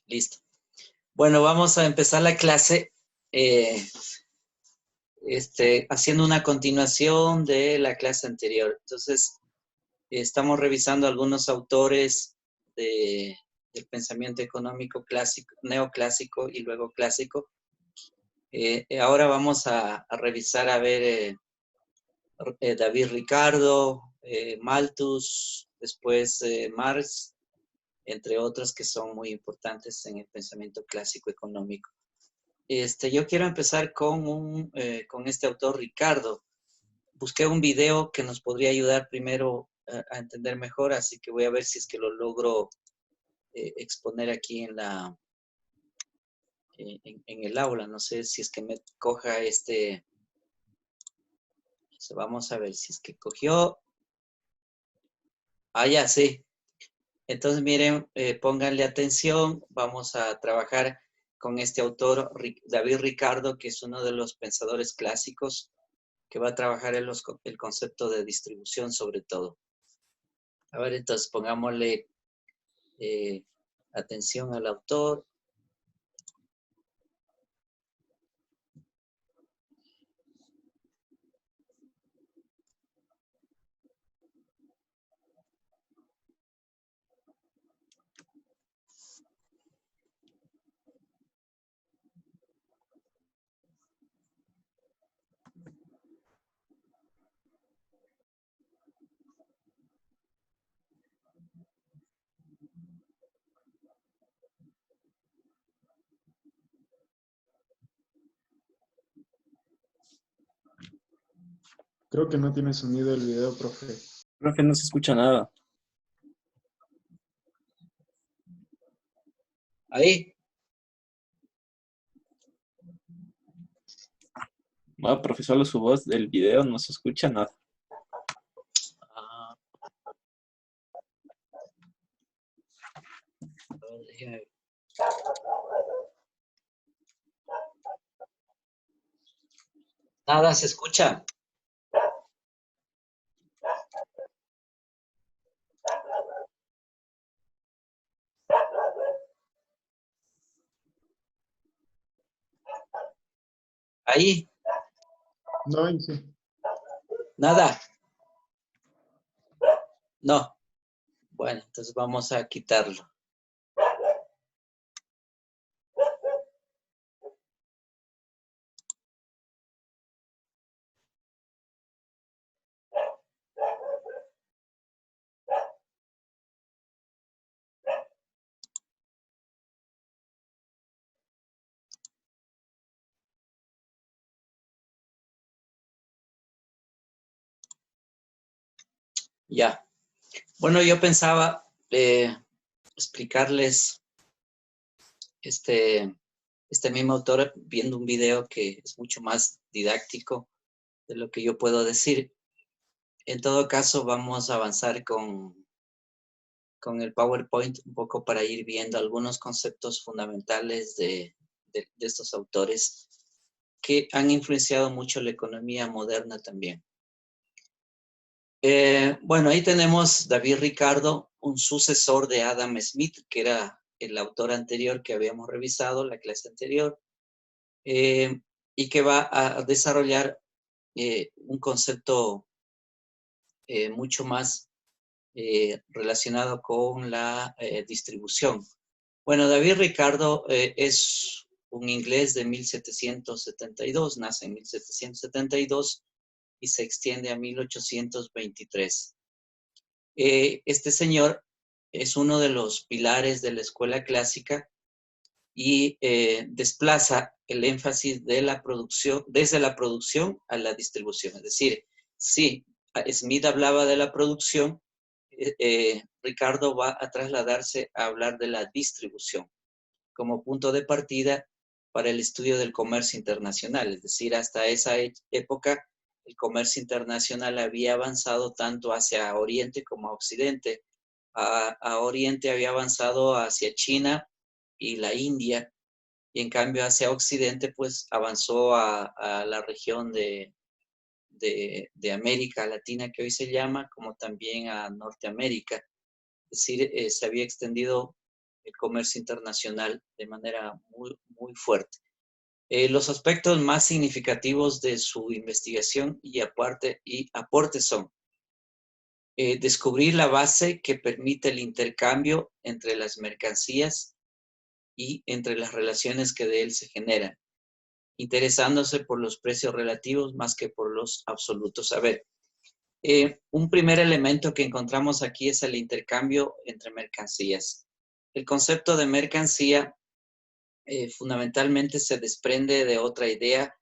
Listo. Bueno, vamos a empezar la clase haciendo una continuación de la clase anterior. Entonces, estamos revisando algunos autores del pensamiento económico clásico, neoclásico y luego clásico. Ahora vamos a revisar, a ver, David Ricardo, Malthus, después Marx, entre otros que son muy importantes en el pensamiento clásico económico. Yo quiero empezar con este autor, Ricardo. Busqué un video que nos podría ayudar primero a entender mejor, así que voy a ver si es que lo logro exponer aquí en el aula. No sé si es que me coja vamos a ver si es que cogió. Ah, ya, sí. Entonces, miren, pónganle atención. Vamos a trabajar con este autor, David Ricardo, que es uno de los pensadores clásicos que va a trabajar en el concepto de distribución sobre todo. A ver, entonces pongámosle atención al autor. Creo que no tiene sonido el video, profe. Profe, no se escucha nada. Ahí. Bueno, profe, solo su voz del video no se escucha nada. Nada se escucha. Ahí. No, ahí sí. Nada. No. Bueno, entonces vamos a quitarlo. Ya. Bueno, yo pensaba explicarles este mismo autor viendo un video que es mucho más didáctico de lo que yo puedo decir. En todo caso, vamos a avanzar con el PowerPoint un poco para ir viendo algunos conceptos fundamentales de estos autores que han influenciado mucho la economía moderna también. Bueno, ahí tenemos David Ricardo, un sucesor de Adam Smith, que era el autor anterior que habíamos revisado, la clase anterior, y que va a desarrollar un concepto mucho más relacionado con la distribución. Bueno, David Ricardo es un inglés de 1772, nace en 1772 y se extiende a 1823. Este señor es uno de los pilares de la escuela clásica y desplaza el énfasis de la producción, desde la producción a la distribución. Es decir, sí, Smith hablaba de la producción, Ricardo va a trasladarse a hablar de la distribución como punto de partida para el estudio del comercio internacional. Es decir, hasta esa época el comercio internacional había avanzado tanto hacia Oriente como a Occidente. A Oriente había avanzado hacia China y la India, y en cambio hacia Occidente pues avanzó a la región de América Latina, que hoy se llama, como también a Norteamérica. Es decir, se había extendido el comercio internacional de manera muy fuerte. Los aspectos más significativos de su investigación y aportes son descubrir la base que permite el intercambio entre las mercancías y entre las relaciones que de él se generan, interesándose por los precios relativos más que por los absolutos. A ver, un primer elemento que encontramos aquí es el intercambio entre mercancías. El concepto de mercancía fundamentalmente se desprende de otra idea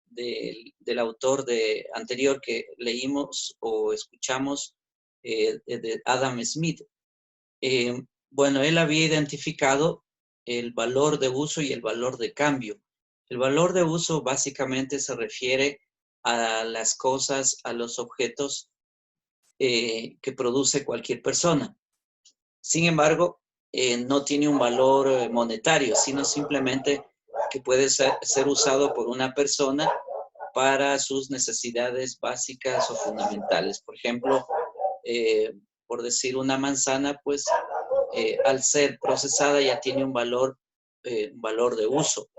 del autor anterior que leímos o escuchamos, de Adam Smith. Bueno, él había identificado el valor de uso y el valor de cambio. El valor de uso básicamente se refiere a las cosas, a los objetos que produce cualquier persona. Sin embargo, no tiene un valor monetario, sino simplemente que puede ser usado por una persona para sus necesidades básicas o fundamentales. Por ejemplo, por decir una manzana, pues al ser procesada ya tiene un valor de uso.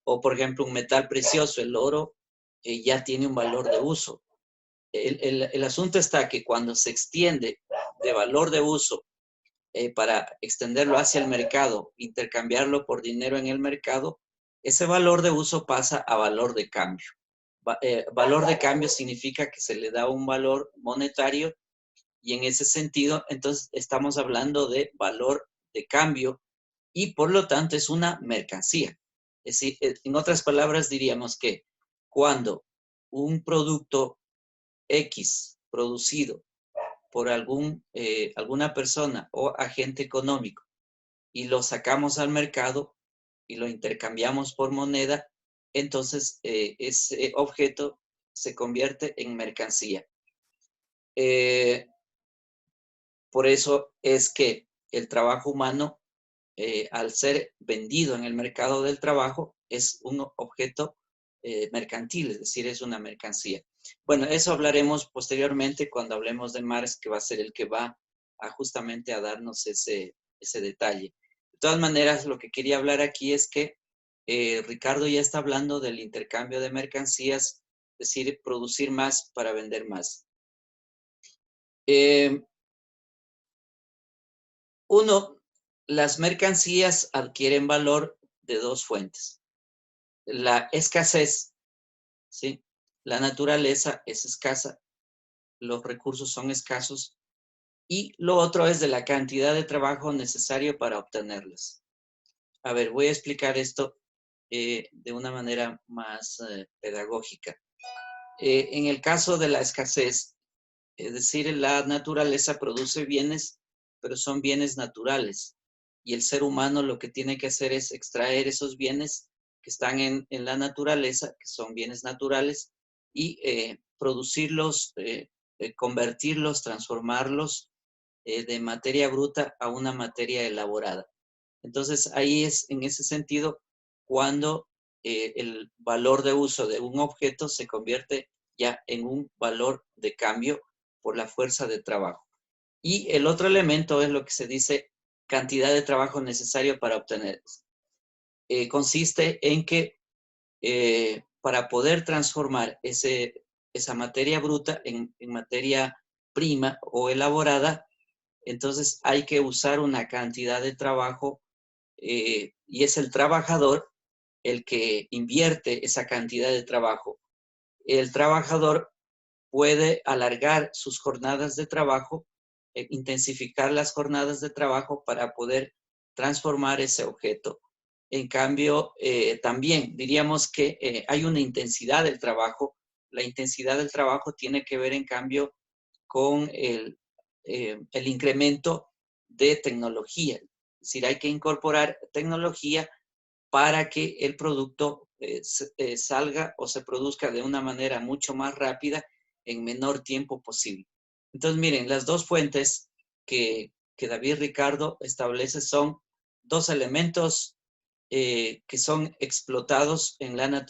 O por ejemplo, un metal precioso, el oro, ya tiene un valor de uso. El asunto está que cuando se extiende de valor de uso para extenderlo hacia el mercado, intercambiarlo por dinero en el mercado, ese valor de uso pasa a valor de cambio. Valor de cambio significa que se le da un valor monetario y en ese sentido, entonces estamos hablando de valor de cambio y por lo tanto es una mercancía. Es decir, en otras palabras diríamos que cuando un producto X producido por alguna persona o agente económico y lo sacamos al mercado y lo intercambiamos por moneda, entonces ese objeto se convierte en mercancía. Por eso es que el trabajo humano, al ser vendido en el mercado del trabajo, es un objeto mercantil, es decir, es una mercancía. Bueno, eso hablaremos posteriormente cuando hablemos de Marx, que va a ser el que va justamente a darnos ese detalle. De todas maneras, lo que quería hablar aquí es que Ricardo ya está hablando del intercambio de mercancías, es decir, producir más para vender más. Las mercancías adquieren valor de dos fuentes. La escasez, ¿sí? La naturaleza es escasa, los recursos son escasos, y lo otro es de la cantidad de trabajo necesario para obtenerlas. A ver, voy a explicar esto de una manera más pedagógica. En el caso de la escasez, es decir, la naturaleza produce bienes, pero son bienes naturales. Y el ser humano lo que tiene que hacer es extraer esos bienes que están en la naturaleza, que son bienes naturales, y producirlos, convertirlos, transformarlos de materia bruta a una materia elaborada. Entonces, ahí es en ese sentido cuando el valor de uso de un objeto se convierte ya en un valor de cambio por la fuerza de trabajo. Y el otro elemento es lo que se dice cantidad de trabajo necesario para obtener. Consiste en que para poder transformar esa materia bruta en materia prima o elaborada, entonces hay que usar una cantidad de trabajo y es el trabajador el que invierte esa cantidad de trabajo. El trabajador puede alargar sus jornadas de trabajo, intensificar las jornadas de trabajo para poder transformar ese objeto. En cambio, también diríamos que hay una intensidad del trabajo. La intensidad del trabajo tiene que ver, en cambio, con el incremento de tecnología. Es decir, hay que incorporar tecnología para que el producto salga o se produzca de una manera mucho más rápida en menor tiempo posible. Entonces, miren, las dos fuentes que David Ricardo establece son dos elementos que son explotados en la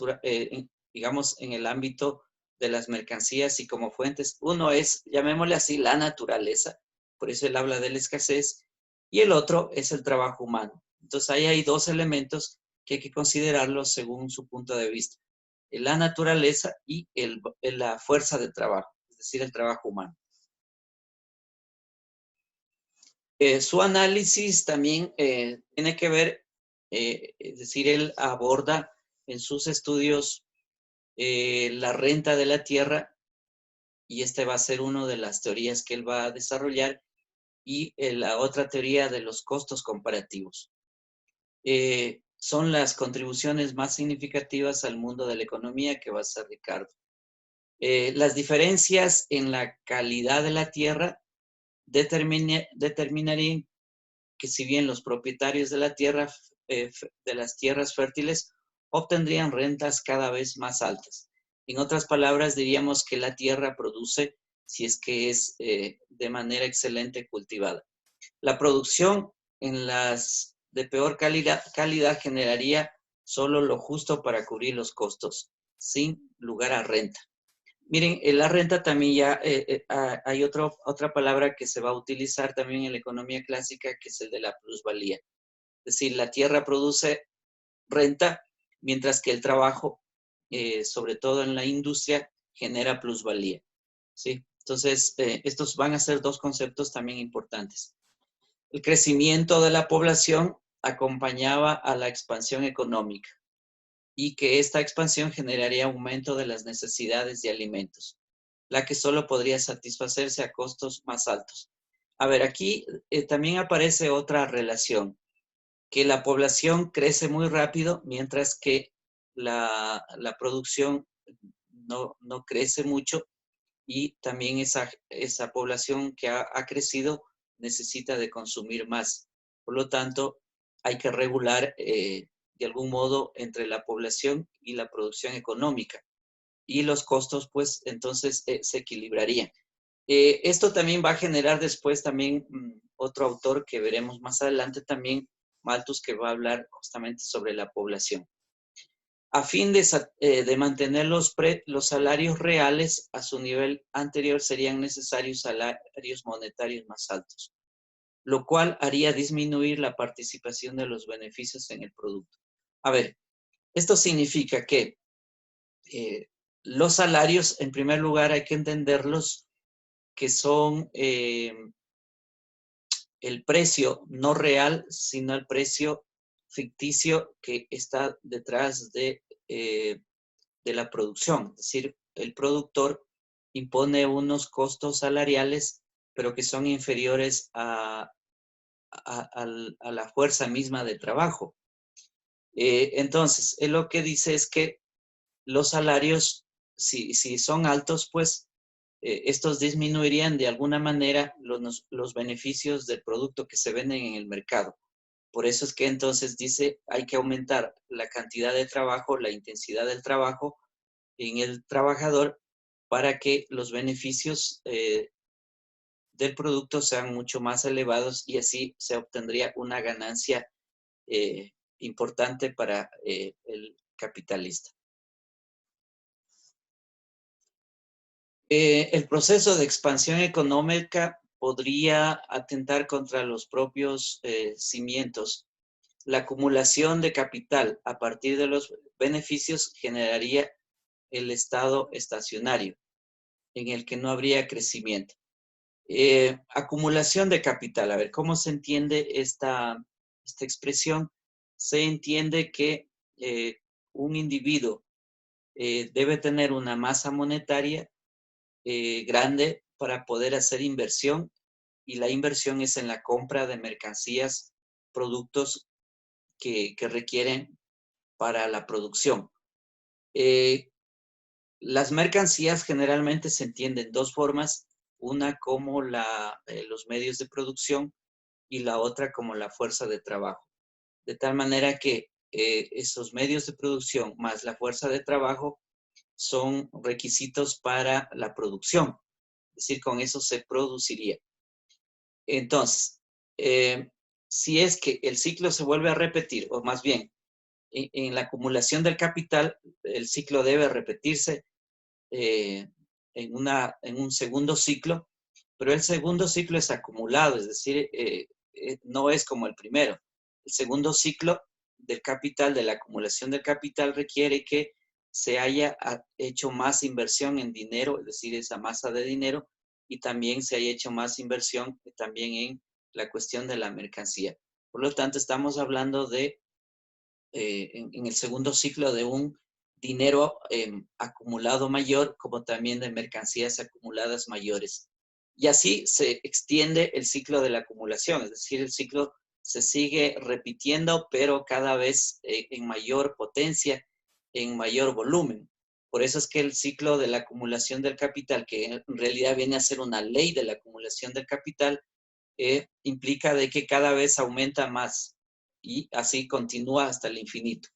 digamos, en el ámbito de las mercancías y como fuentes. Uno es, llamémosle así, la naturaleza, por eso él habla de la escasez, y el otro es el trabajo humano. Entonces ahí hay dos elementos que hay que considerarlos según su punto de vista. La naturaleza y la fuerza de trabajo, es decir, el trabajo humano. Su análisis también tiene que ver, es decir, él aborda en sus estudios la renta de la tierra, y este va a ser una de las teorías que él va a desarrollar, y la otra teoría de los costos comparativos. Son las contribuciones más significativas al mundo de la economía que va a hacer Ricardo. Las diferencias en la calidad de la tierra determinarían que, si bien los propietarios de la tierra, de las tierras fértiles, obtendrían rentas cada vez más altas. En otras palabras, diríamos que la tierra produce si es que es de manera excelente cultivada. La producción en las de peor calidad generaría solo lo justo para cubrir los costos, sin lugar a renta. Miren, la renta también ya hay otra palabra que se va a utilizar también en la economía clásica, que es el de la plusvalía. Es decir, la tierra produce renta, mientras que el trabajo, sobre todo en la industria, genera plusvalía. ¿Sí? Entonces, estos van a ser dos conceptos también importantes. El crecimiento de la población acompañaba a la expansión económica, y que esta expansión generaría aumento de las necesidades de alimentos, la que solo podría satisfacerse a costos más altos. A ver, aquí también aparece otra relación, que la población crece muy rápido, mientras que la producción no crece mucho, y también esa población que ha crecido necesita de consumir más. Por lo tanto, hay que regular de algún modo entre la población y la producción económica, y los costos, pues, entonces se equilibrarían. Esto también va a generar después también otro autor que veremos más adelante también, Malthus, que va a hablar justamente sobre la población. A fin de mantener los salarios reales a su nivel anterior, serían necesarios salarios monetarios más altos, lo cual haría disminuir la participación de los beneficios en el producto. A ver, esto significa que los salarios, en primer lugar, hay que entenderlos que son el precio no real, sino el precio ficticio que está detrás de la producción. Es decir, el productor impone unos costos salariales, pero que son inferiores a la fuerza misma de trabajo. Entonces, él lo que dice es que los salarios, si son altos, pues estos disminuirían de alguna manera los beneficios del producto que se venden en el mercado. Por eso es que entonces dice, hay que aumentar la cantidad de trabajo, la intensidad del trabajo en el trabajador, para que los beneficios del producto sean mucho más elevados, y así se obtendría una ganancia importante para el capitalista. El proceso de expansión económica podría atentar contra los propios cimientos. La acumulación de capital a partir de los beneficios generaría el estado estacionario, en el que no habría crecimiento. Acumulación de capital. A ver, ¿cómo se entiende esta expresión? Se entiende que un individuo debe tener una masa monetaria grande para poder hacer inversión, y la inversión es en la compra de mercancías, productos que requieren para la producción. Las mercancías generalmente se entienden dos formas, una como los medios de producción, y la otra como la fuerza de trabajo. De tal manera que esos medios de producción más la fuerza de trabajo son requisitos para la producción. Es decir, con eso se produciría. Entonces, si es que el ciclo se vuelve a repetir, o más bien, en la acumulación del capital, el ciclo debe repetirse en un segundo ciclo, pero el segundo ciclo es acumulado, es decir, no es como el primero. el segundo ciclo del capital, de la acumulación del capital, requiere que se haya hecho más inversión en dinero, es decir, esa masa de dinero, y también se haya hecho más inversión también en la cuestión de la mercancía. Por lo tanto, estamos hablando de, en el segundo ciclo, de un dinero acumulado mayor, como también de mercancías acumuladas mayores. Y así se extiende el ciclo de la acumulación, es decir, el ciclo se sigue repitiendo, pero cada vez en mayor potencia, en mayor volumen. Por eso es que el ciclo de la acumulación del capital, que en realidad viene a ser una ley de la acumulación del capital, implica de que cada vez aumenta más y así continúa hasta el infinito.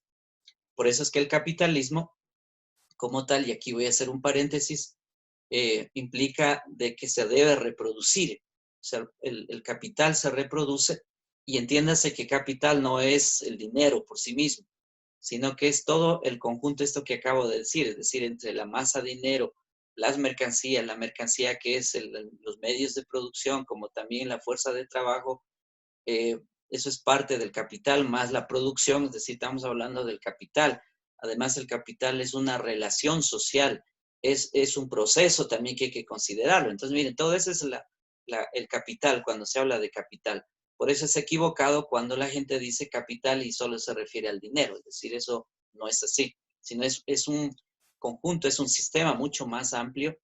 Por eso es que el capitalismo como tal, y aquí voy a hacer un paréntesis, implica de que se debe reproducir. O sea, el capital se reproduce y entiéndase que capital no es el dinero por sí mismo, sino que es todo el conjunto, esto que acabo de decir, es decir, entre la masa de dinero, las mercancías, la mercancía que es los medios de producción, como también la fuerza de trabajo, eso es parte del capital, más la producción, es decir, estamos hablando del capital. Además, el capital es una relación social, es un proceso también que hay que considerarlo. Entonces, miren, todo eso es el capital, cuando se habla de capital. Por eso es equivocado cuando la gente dice capital y solo se refiere al dinero. Es decir, eso no es así, sino es un conjunto, es un sistema mucho más amplio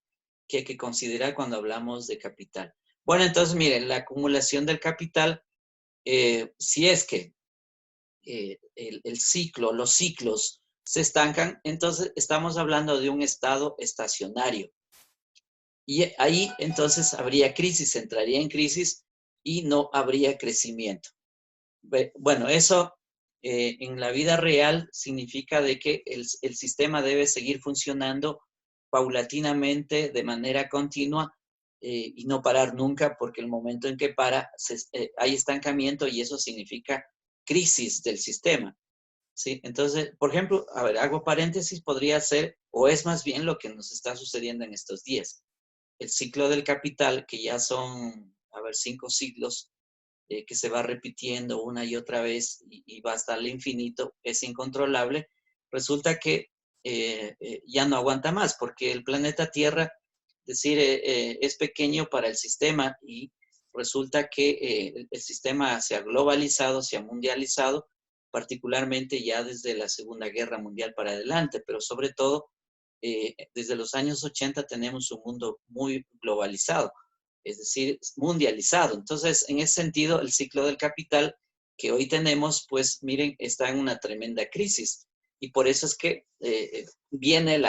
que hay que considerar cuando hablamos de capital. Bueno, entonces, miren, la acumulación del capital, si es que el ciclo, los ciclos se estancan, entonces estamos hablando de un estado estacionario. Y ahí entonces habría crisis, entraría en crisis y no habría crecimiento. Bueno, eso en la vida real significa de que el sistema debe seguir funcionando paulatinamente, de manera continua, y no parar nunca, porque el momento en que para, hay estancamiento y eso significa crisis del sistema, ¿sí? Entonces, por ejemplo, a ver, hago paréntesis, podría ser, o es más bien lo que nos está sucediendo en estos días. El ciclo del capital, que ya son, a ver, 5 ciclos, que se va repitiendo una y otra vez y va hasta el infinito, es incontrolable, resulta que ya no aguanta más, porque el planeta Tierra, es decir, es pequeño para el sistema y resulta que el sistema se ha globalizado, se ha mundializado, particularmente ya desde la Segunda Guerra Mundial para adelante, pero sobre todo desde los años 80 tenemos un mundo muy globalizado, es decir, mundializado. Entonces, en ese sentido, el ciclo del capital que hoy tenemos, pues miren, está en una tremenda crisis. Y por eso es que viene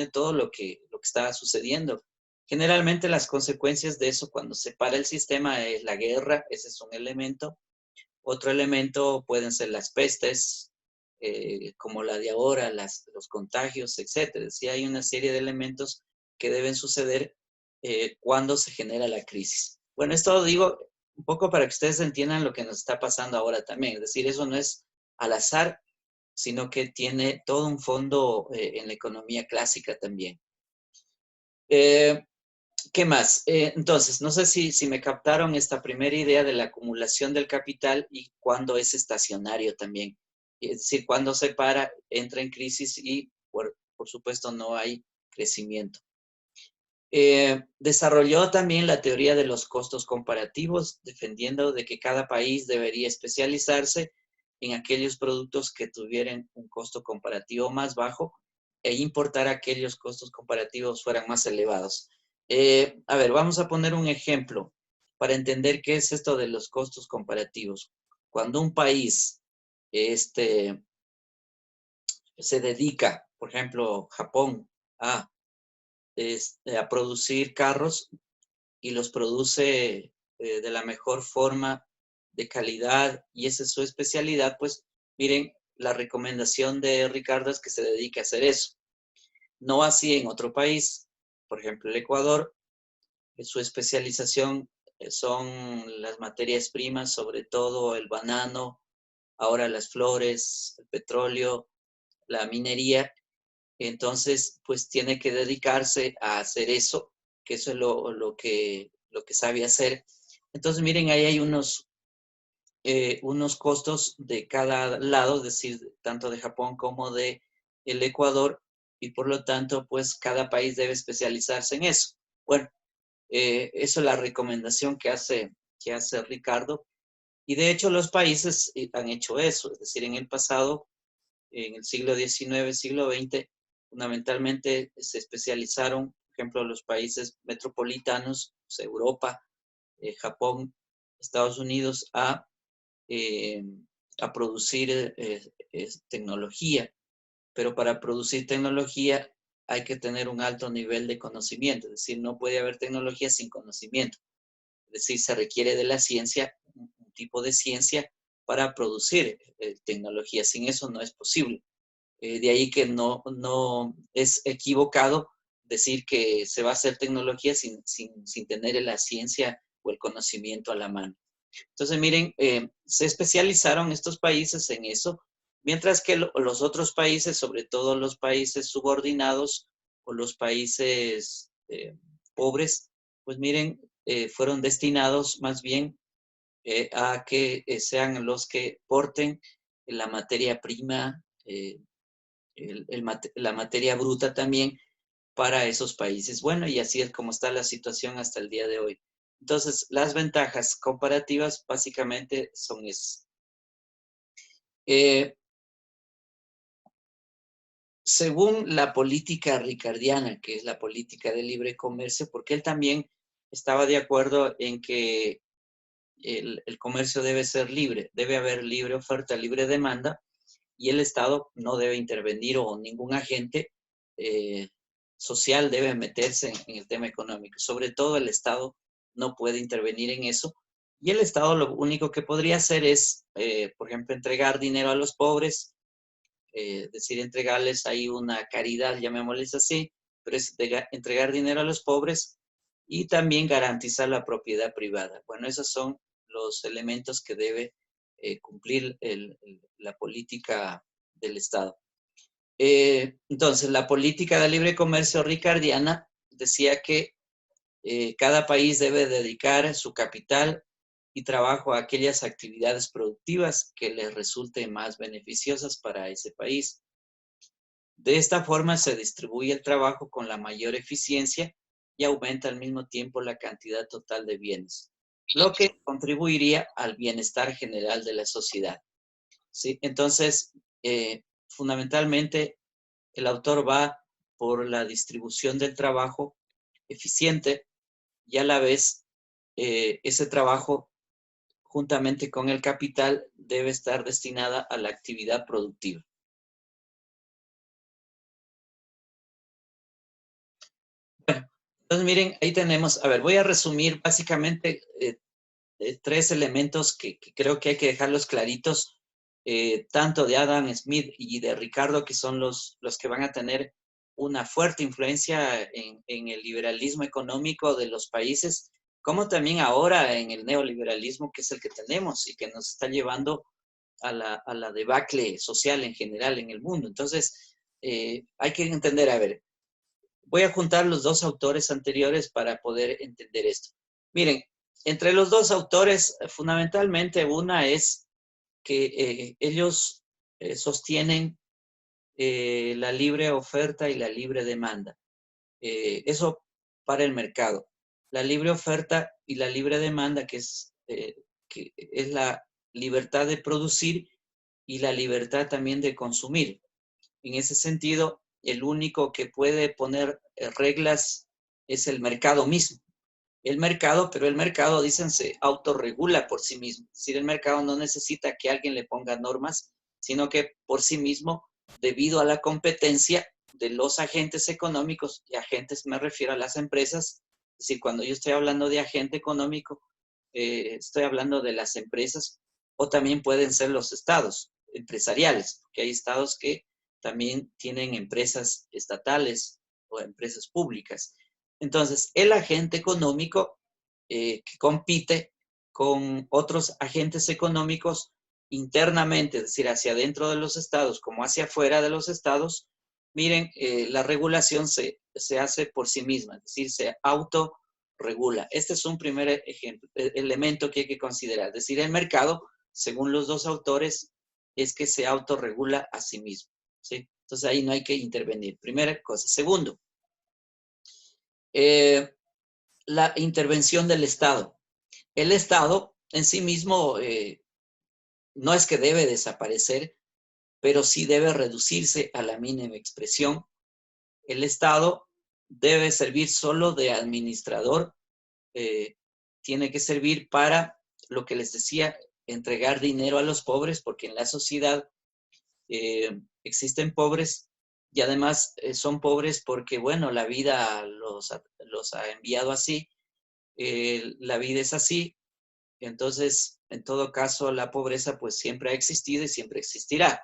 todo lo que está sucediendo. Generalmente las consecuencias de eso cuando se para el sistema es la guerra, ese es un elemento. Otro elemento pueden ser las pestes, como la de ahora, los contagios, etcétera. Sí, hay una serie de elementos que deben suceder cuando se genera la crisis. Bueno, esto lo digo un poco para que ustedes entiendan lo que nos está pasando ahora también. Es decir, eso no es al azar, sino que tiene todo un fondo en la economía clásica también. ¿Qué más? Entonces, no sé si me captaron esta primera idea de la acumulación del capital y cuándo es estacionario también. Es decir, cuando se para, entra en crisis y, por supuesto, no hay crecimiento. Desarrolló también la teoría de los costos comparativos, defendiendo de que cada país debería especializarse en aquellos productos que tuvieran un costo comparativo más bajo e importar aquellos costos comparativos fueran más elevados. A ver, vamos a poner un ejemplo para entender qué es esto de los costos comparativos. Cuando un país se dedica, por ejemplo, Japón, a producir carros y los produce de la mejor forma, de calidad, y esa es su especialidad, pues miren, la recomendación de Ricardo es que se dedique a hacer eso. No así en otro país, por ejemplo, el Ecuador, su especialización son las materias primas, sobre todo el banano, ahora las flores, el petróleo, la minería. Entonces, pues tiene que dedicarse a hacer eso, que eso es lo que sabe hacer. Entonces, miren, ahí hay unos unos costos de cada lado, es decir, tanto de Japón como de el Ecuador, y por lo tanto, pues cada país debe especializarse en eso. Bueno, eso es la recomendación que hace Ricardo. Y de hecho los países han hecho eso, es decir, en el pasado, en el siglo XIX, siglo XX, fundamentalmente se especializaron, por ejemplo, los países metropolitanos, pues, Europa, Japón, Estados Unidos, eh, a producir tecnología. Pero para producir tecnología hay que tener un alto nivel de conocimiento, es decir, no puede haber tecnología sin conocimiento. Es decir, se requiere de la ciencia, un tipo de ciencia para producir tecnología. Sin eso no es posible. De ahí que no es equivocado decir que se va a hacer tecnología sin tener la ciencia o el conocimiento a la mano. Entonces, miren, se especializaron estos países en eso, mientras que los otros países, sobre todo los países subordinados o los países pobres, pues miren, fueron destinados más bien a que sean los que porten la materia prima, la materia bruta también para esos países. Bueno, y así es como está la situación hasta el día de hoy. Entonces, las ventajas comparativas básicamente son esas. Según la política ricardiana, que es la política de libre comercio, porque él también estaba de acuerdo en que el comercio debe ser libre, debe haber libre oferta, libre demanda, y el Estado no debe intervenir o ningún agente social debe meterse en el tema económico. Sobre todo el Estado no puede intervenir en eso. Y el Estado lo único que podría hacer es, por ejemplo, entregar dinero a los pobres, decir, entregarles ahí una caridad, llamémosles así, pero es entregar dinero a los pobres y también garantizar la propiedad privada. Bueno, esos son los elementos que debe cumplir la política del Estado. Entonces, la política de libre comercio ricardiana decía que cada país debe dedicar su capital y trabajo a aquellas actividades productivas que les resulten más beneficiosas para ese país. De esta forma se distribuye el trabajo con la mayor eficiencia y aumenta al mismo tiempo la cantidad total de bienes, lo que contribuiría al bienestar general de la sociedad. ¿Sí? Entonces, fundamentalmente, el autor va por la distribución del trabajo eficiente y a la vez ese trabajo, juntamente con el capital, debe estar destinada a la actividad productiva. Bueno, entonces miren, ahí tenemos, a ver, voy a resumir básicamente tres elementos que creo que hay que dejarlos claritos, tanto de Adam Smith y de Ricardo, que son los que van a tener una fuerte influencia en el liberalismo económico de los países, como también ahora en el neoliberalismo, que es el que tenemos y que nos está llevando a la debacle social en general en el mundo. Entonces, hay que entender, a ver, voy a juntar los dos autores anteriores para poder entender esto. Miren, entre los dos autores, fundamentalmente una es que ellos sostienen la libre oferta y la libre demanda. Eso para el mercado. La libre oferta y la libre demanda, que es la libertad de producir y la libertad también de consumir. En ese sentido, el único que puede poner reglas es el mercado mismo. El mercado, pero el mercado, dicen, se autorregula por sí mismo. Es decir, el mercado no necesita que alguien le ponga normas, sino que por sí mismo, debido a la competencia de los agentes económicos, y agentes me refiero a las empresas, es decir, cuando yo estoy hablando de agente económico, estoy hablando de las empresas, o también pueden ser los estados empresariales, porque hay estados que también tienen empresas estatales o empresas públicas. Entonces, el agente económico que compite con otros agentes económicos internamente, es decir, hacia adentro de los estados como hacia afuera de los estados, miren, la regulación se hace por sí misma, es decir, se autorregula. Este es un primer ejemplo, elemento que hay que considerar. Es decir, el mercado según los dos autores, es que se autorregula a sí mismo, ¿sí? Entonces ahí no hay que intervenir. Primera cosa. Segundo, la intervención del Estado. El Estado en sí mismo no es que debe desaparecer, pero sí debe reducirse a la mínima expresión. El Estado debe servir solo de administrador, tiene que servir para lo que les decía, entregar dinero a los pobres, porque en la sociedad existen pobres y además son pobres porque, bueno, la vida los ha enviado así, la vida es así, entonces, en todo caso, la pobreza pues siempre ha existido y siempre existirá.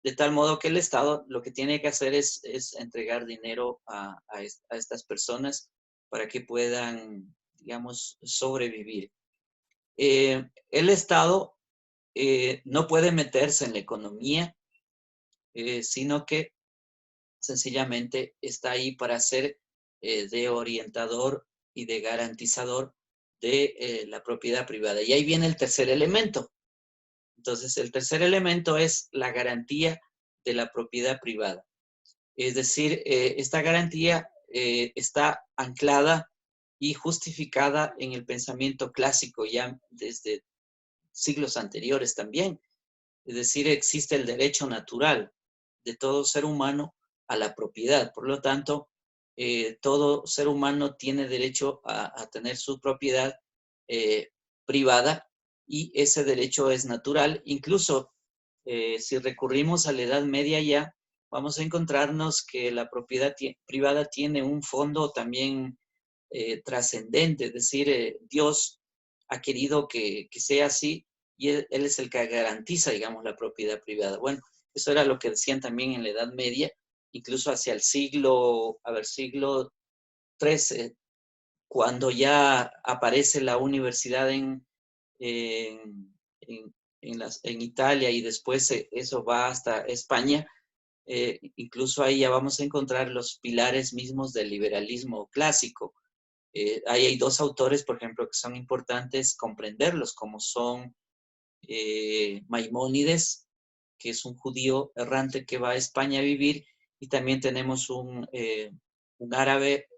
De tal modo que el Estado lo que tiene que hacer es entregar dinero a estas personas para que puedan, digamos, sobrevivir. El Estado no puede meterse en la economía, sino que sencillamente está ahí para ser de orientador y de garantizador de la propiedad privada. Y ahí viene el tercer elemento. Entonces, el tercer elemento es la garantía de la propiedad privada. Es decir, esta garantía está anclada y justificada en el pensamiento clásico ya desde siglos anteriores también. Es decir, existe el derecho natural de todo ser humano a la propiedad. Por lo tanto, todo ser humano tiene derecho a tener su propiedad privada y ese derecho es natural. Incluso si recurrimos a la Edad Media ya, vamos a encontrarnos que la propiedad privada tiene un fondo también trascendente, es decir, Dios ha querido que sea así y él es el que garantiza, digamos, la propiedad privada. Bueno, eso era lo que decían también en la Edad Media, incluso hacia el siglo XIII, cuando ya aparece la universidad en, en Italia y después eso va hasta España, incluso ahí ya vamos a encontrar los pilares mismos del liberalismo clásico. Ahí hay dos autores, por ejemplo, que son importantes comprenderlos, como son Maimónides, que es un judío errante que va a España a vivir, y también tenemos un árabe,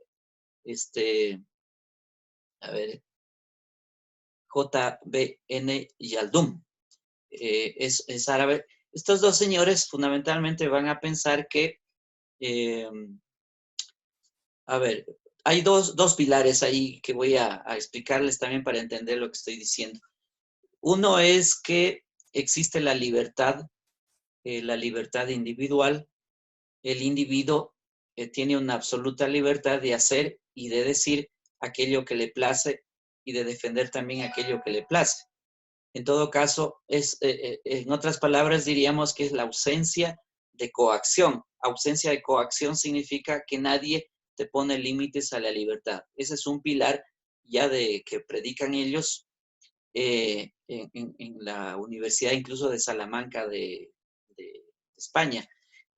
a ver, J.B.N. Yaldum, es árabe. Estos dos señores fundamentalmente van a pensar que, eh, a ver, hay dos pilares ahí que voy a explicarles también para entender lo que estoy diciendo. Uno es que existe la libertad individual. El individuo tiene una absoluta libertad de hacer y de decir aquello que le place y de defender también aquello que le place. En todo caso, en otras palabras, diríamos que es la ausencia de coacción. Ausencia de coacción significa que nadie te pone límites a la libertad. Ese es un pilar ya de que predican ellos en la Universidad incluso de Salamanca de España.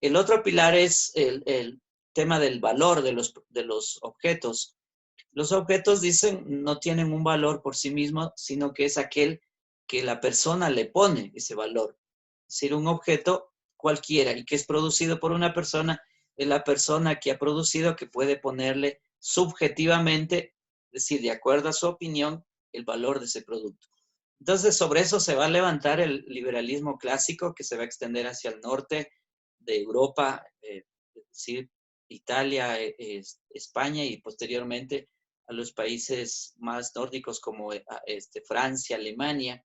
El otro pilar es el tema del valor de los objetos. Los objetos, dicen, no tienen un valor por sí mismos, sino que es aquel que la persona le pone ese valor. Es decir, un objeto cualquiera y que es producido por una persona, es la persona que ha producido que puede ponerle subjetivamente, es decir, de acuerdo a su opinión, el valor de ese producto. Entonces, sobre eso se va a levantar el liberalismo clásico que se va a extender hacia el norte de Europa, es decir, Italia, España y posteriormente a los países más nórdicos como Francia, Alemania.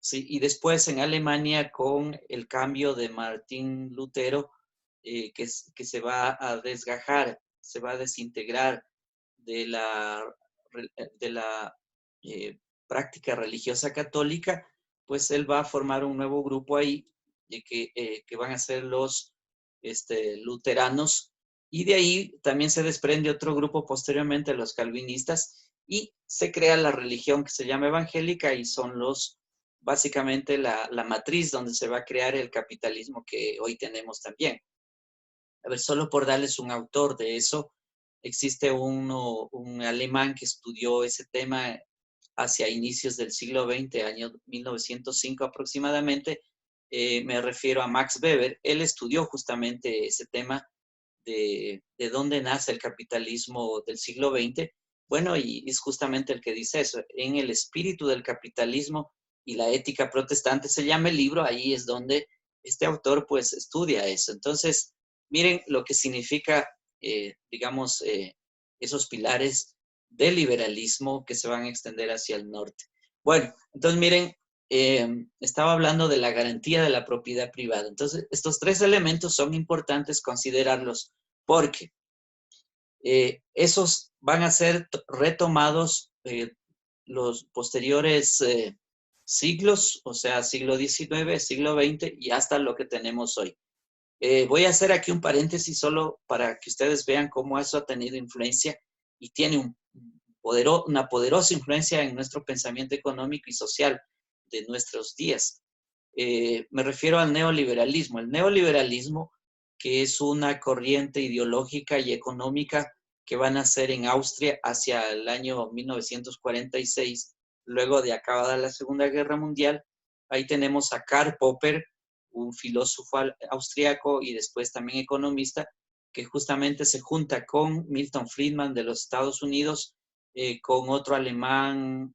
Sí, y después en Alemania con el cambio de Martín Lutero, que se va a desgajar, se va a desintegrar de la práctica religiosa católica, pues él va a formar un nuevo grupo ahí, que van a ser los luteranos, y de ahí también se desprende otro grupo posteriormente, los calvinistas, y se crea la religión que se llama evangélica, y son básicamente la matriz donde se va a crear el capitalismo que hoy tenemos también. A ver, solo por darles un autor de eso, existe un alemán que estudió ese tema hacia inicios del siglo XX, año 1905 aproximadamente. Me refiero a Max Weber. Él estudió justamente ese tema de dónde nace el capitalismo del siglo XX. Bueno, y es justamente el que dice eso, en el espíritu del capitalismo y la ética protestante se llama el libro, ahí es donde este autor pues estudia eso. Entonces, miren lo que significa, digamos, esos pilares del liberalismo que se van a extender hacia el norte. Bueno, entonces miren, estaba hablando de la garantía de la propiedad privada. Entonces, estos tres elementos son importantes considerarlos porque esos van a ser retomados los posteriores siglos, o sea, siglo XIX, siglo XX y hasta lo que tenemos hoy. Voy a hacer aquí un paréntesis solo para que ustedes vean cómo eso ha tenido influencia y tiene una poderosa influencia en nuestro pensamiento económico y social de nuestros días. Me refiero al neoliberalismo. El neoliberalismo, que es una corriente ideológica y económica que va a nacer en Austria hacia el año 1946, luego de acabada la Segunda Guerra Mundial. Ahí tenemos a Karl Popper, un filósofo austriaco y después también economista, que justamente se junta con Milton Friedman de los Estados Unidos, con otro alemán,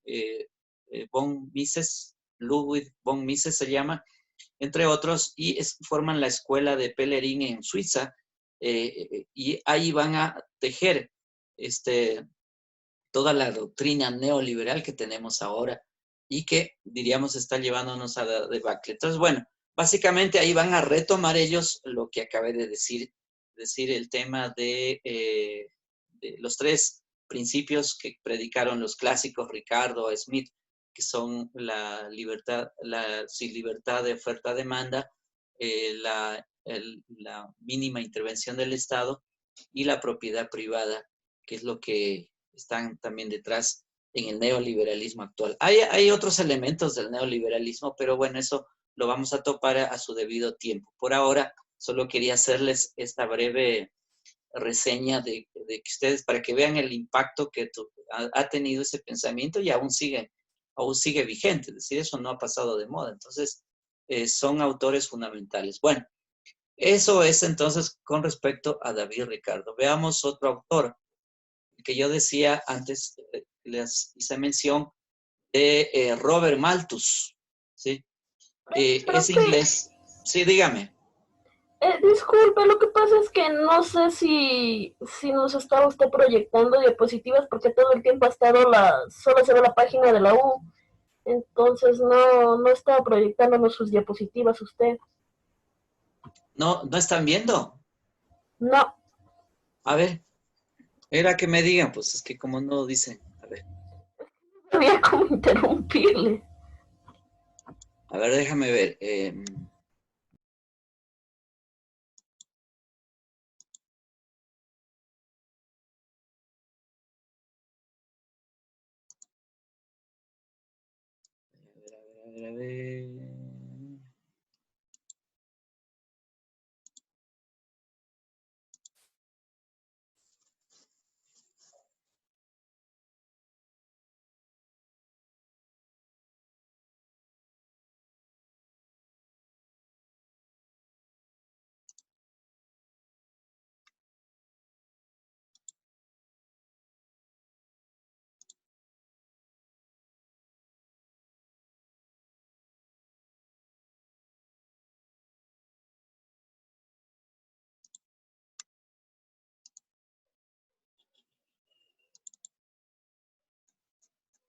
von Mises, Ludwig von Mises se llama, entre otros, y forman la escuela de Pellerin en Suiza, y ahí van a tejer toda la doctrina neoliberal que tenemos ahora y que, diríamos, está llevándonos a la debacle. Entonces, bueno, básicamente ahí van a retomar ellos lo que acabé de decir el tema de los tres principios que predicaron los clásicos Ricardo, Smith, que son la libertad, sin libertad de oferta-demanda, la mínima intervención del Estado y la propiedad privada, que es lo que están también detrás en el neoliberalismo actual. Hay otros elementos del neoliberalismo, pero bueno, eso lo vamos a topar a su debido tiempo. Por ahora, solo quería hacerles esta breve reseña de que ustedes, para que vean el impacto que ha tenido ese pensamiento y aún sigue vigente, es decir, eso no ha pasado de moda. Entonces, son autores fundamentales. Bueno, eso es entonces con respecto a David Ricardo. Veamos otro autor que yo decía antes, les hice mención de Robert Malthus, ¿sí? Es Profe, inglés. Sí, dígame. disculpe, lo que pasa es que no sé si nos está usted proyectando diapositivas porque todo el tiempo ha estado solo se ve la página de la U, entonces no estaba proyectándonos sus diapositivas usted. ¿No, no están viendo? No, A ver, era que me digan, pues es que como no dicen. había como interrumpirle. A ver, déjame ver. A ver.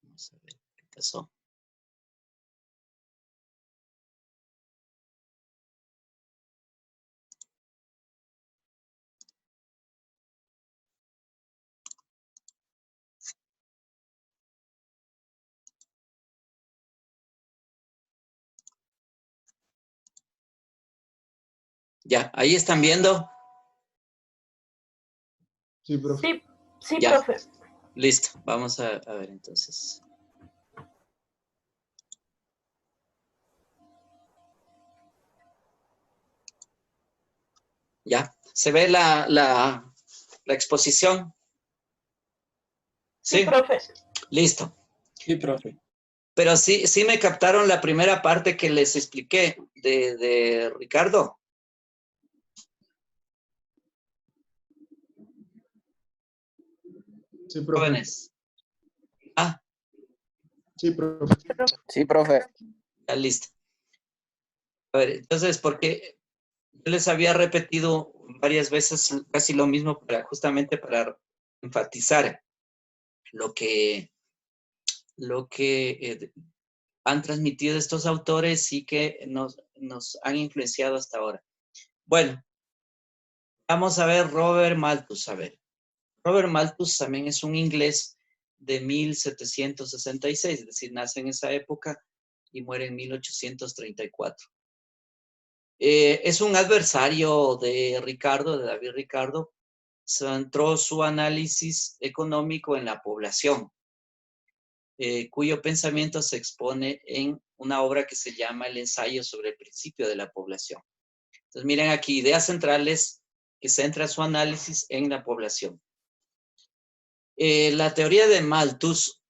Vamos a ver qué pasó. Ya, ahí están viendo. Sí, profe. Sí, Ya, profe. listo. Vamos a ver entonces. Ya, ¿se ve la exposición? Sí, Sí, profe. listo. Sí, profe. Pero sí me captaron la primera parte que les expliqué de Ricardo. Sí, profe. Jóvenes. Ah, Sí, profe. Sí, profe. ya listo. A ver, entonces, porque yo les había repetido varias veces casi lo mismo justamente para enfatizar lo que han transmitido estos autores y que nos han influenciado hasta ahora. Bueno, vamos a ver Robert Malthus. A ver, Robert Malthus también es un inglés de 1766, es decir, nace en esa época y muere en 1834. Es un adversario de Ricardo, de David Ricardo. Centró su análisis económico en la población, cuyo pensamiento se expone en una obra que se llama El ensayo sobre el principio de la población. Entonces, miren aquí, ideas centrales que centra su análisis en la población. La teoría de Malthus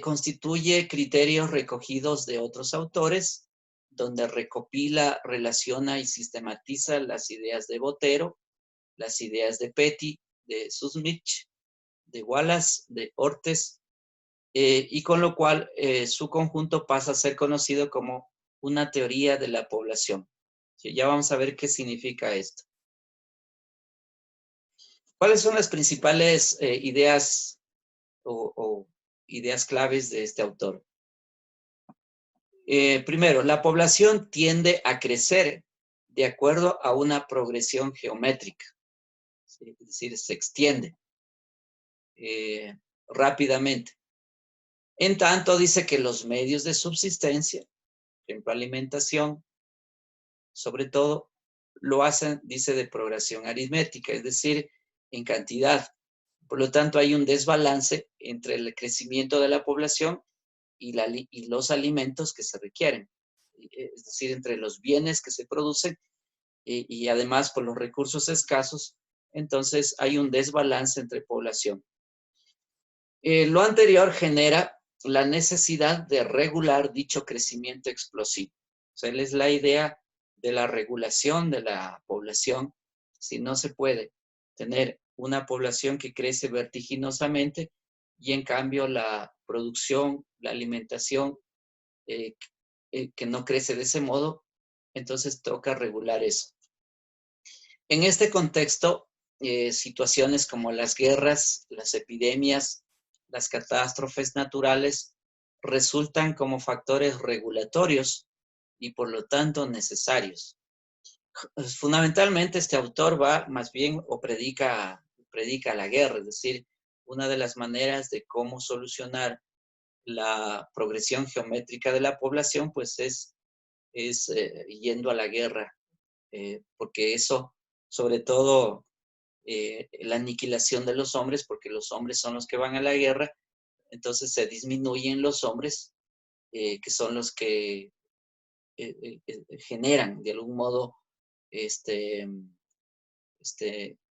constituye criterios recogidos de otros autores, donde recopila, relaciona y sistematiza las ideas de Botero, las ideas de Petty, de Susmich, de Wallace, de Ortes, y con lo cual su conjunto pasa a ser conocido como una teoría de la población. Sí, ya vamos a ver qué significa esto. ¿Cuáles son las principales ideas o ideas claves de este autor? Primero, la población tiende a crecer de acuerdo a una progresión geométrica, ¿sí? Es decir, se extiende rápidamente. En tanto, dice que los medios de subsistencia, por ejemplo, alimentación, sobre todo, lo hacen, dice, de progresión aritmética, es decir, en cantidad. Por lo tanto, hay un desbalance entre el crecimiento de la población y los alimentos que se requieren, es decir, entre los bienes que se producen y además por los recursos escasos, entonces hay un desbalance entre población. Lo anterior genera la necesidad de regular dicho crecimiento explosivo. O sea, es la idea de la regulación de la población. Si no se puede tener una población que crece vertiginosamente y en cambio la producción, la alimentación que no crece de ese modo, entonces toca regular eso. En este contexto, situaciones como las guerras, las epidemias, las catástrofes naturales resultan como factores regulatorios y por lo tanto necesarios. Fundamentalmente este autor va más bien o predica la guerra, es decir, una de las maneras de cómo solucionar la progresión geométrica de la población pues es yendo a la guerra, porque eso, sobre todo, la aniquilación de los hombres, porque los hombres son los que van a la guerra, entonces se disminuyen los hombres, que son los que generan de algún modo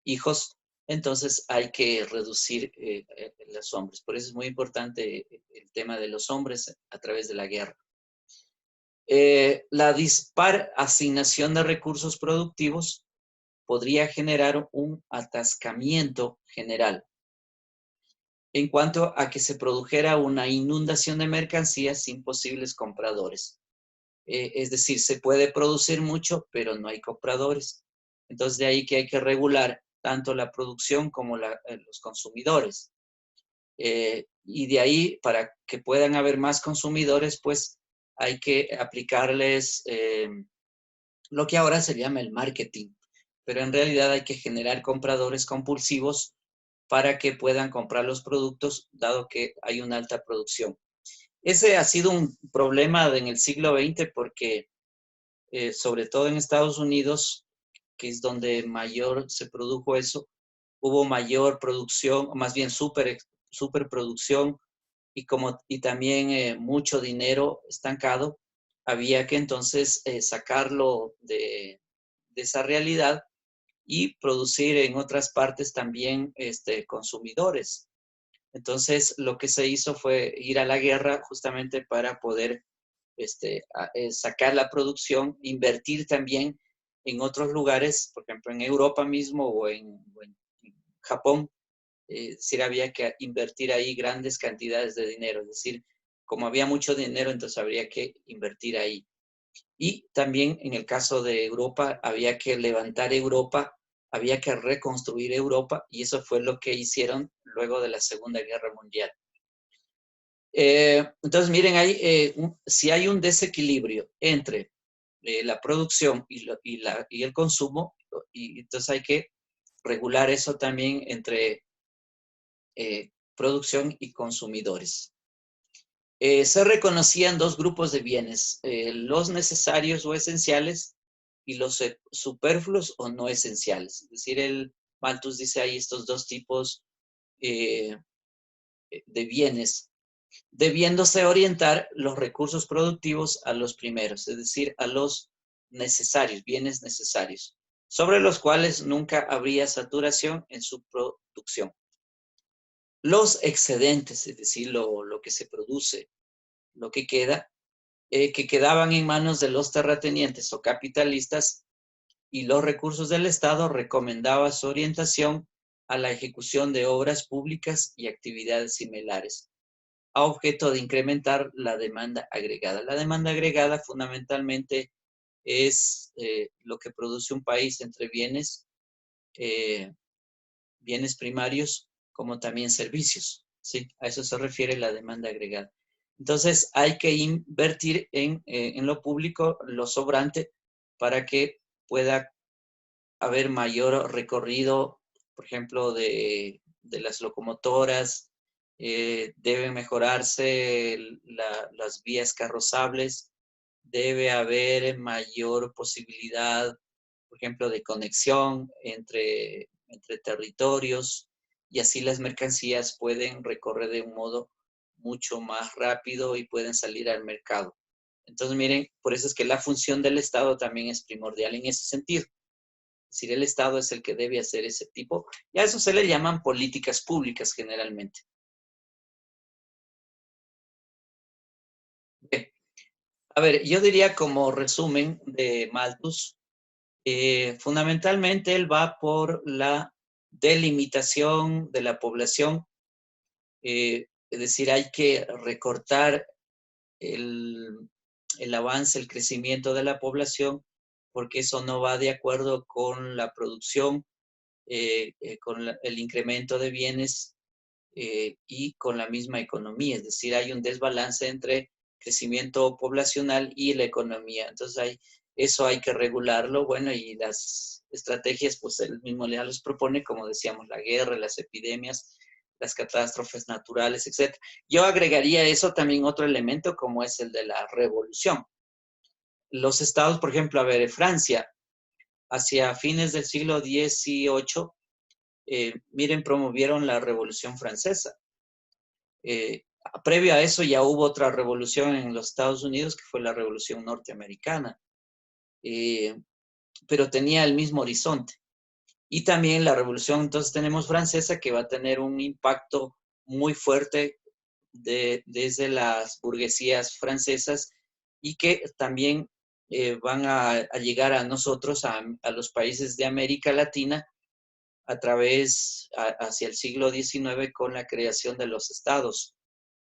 hijos, entonces hay que reducir los hombres. Por eso es muy importante el tema de los hombres a través de la guerra. La dispar asignación de recursos productivos podría generar un atascamiento general en cuanto a que se produjera una inundación de mercancías sin posibles compradores. Es decir, se puede producir mucho, pero no hay compradores. Entonces, de ahí que hay que regular tanto la producción como los consumidores. Y de ahí, para que puedan haber más consumidores, pues hay que aplicarles lo que ahora se llama el marketing. Pero en realidad hay que generar compradores compulsivos para que puedan comprar los productos, dado que hay una alta producción. Ese ha sido un problema en el siglo XX porque, sobre todo en Estados Unidos, que es donde mayor se produjo eso, hubo mayor producción, más bien superproducción y también mucho dinero estancado. Había que entonces sacarlo de esa realidad y producir en otras partes también consumidores. Entonces, lo que se hizo fue ir a la guerra justamente para poder sacar la producción, invertir también en otros lugares, por ejemplo, en Europa mismo o en Japón. Es decir, había que invertir ahí grandes cantidades de dinero. Es decir, como había mucho dinero, entonces habría que invertir ahí. Y también en el caso de Europa, había que levantar Europa, había que reconstruir Europa, y eso fue lo que hicieron luego de la Segunda Guerra Mundial. Entonces, miren, si hay un desequilibrio entre la producción y el consumo, y entonces hay que regular eso también entre producción y consumidores. Se reconocían dos grupos de bienes, los necesarios o esenciales y los superfluos o no esenciales. Es decir, el Malthus dice ahí estos dos tipos de bienes, debiéndose orientar los recursos productivos a los primeros, es decir, a los necesarios, bienes necesarios, sobre los cuales nunca habría saturación en su producción. Los excedentes, es decir, lo que se produce, lo que queda, que quedaban en manos de los terratenientes o capitalistas, y los recursos del Estado, recomendaba su orientación a la ejecución de obras públicas y actividades similares, a objeto de incrementar la demanda agregada. La demanda agregada fundamentalmente es lo que produce un país entre bienes primarios como también servicios, ¿sí? A eso se refiere la demanda agregada. Entonces, hay que invertir en lo público, lo sobrante, para que pueda haber mayor recorrido, por ejemplo, de las locomotoras, deben mejorarse las vías carrozables, debe haber mayor posibilidad, por ejemplo, de conexión entre territorios, y así las mercancías pueden recorrer de un modo mucho más rápido y pueden salir al mercado. Entonces, miren, por eso es que la función del Estado también es primordial en ese sentido. Es decir, el Estado es el que debe hacer ese tipo, y a eso se le llaman políticas públicas generalmente. Bien. A ver, yo diría como resumen de Malthus, fundamentalmente él va por la delimitación de la población, es decir, hay que recortar el avance, el crecimiento de la población, porque eso no va de acuerdo con la producción, con el incremento de bienes y con la misma economía. Es decir, hay un desbalance entre crecimiento poblacional y la economía. Entonces, eso hay que regularlo. Bueno, y las estrategias, pues él mismo ya los propone, como decíamos, la guerra, las epidemias, las catástrofes naturales, etc. Yo agregaría eso también otro elemento, como es el de la revolución. Los estados, por ejemplo, a ver, Francia, hacia fines del siglo XVIII, miren, promovieron la Revolución Francesa. Previo a eso ya hubo otra revolución en los Estados Unidos, que fue la Revolución Norteamericana, pero tenía el mismo horizonte. Y también la Revolución, entonces tenemos francesa, que va a tener un impacto muy fuerte desde las burguesías francesas, y que también van a llegar a nosotros, a los países de América Latina, hacia el siglo XIX, con la creación de los estados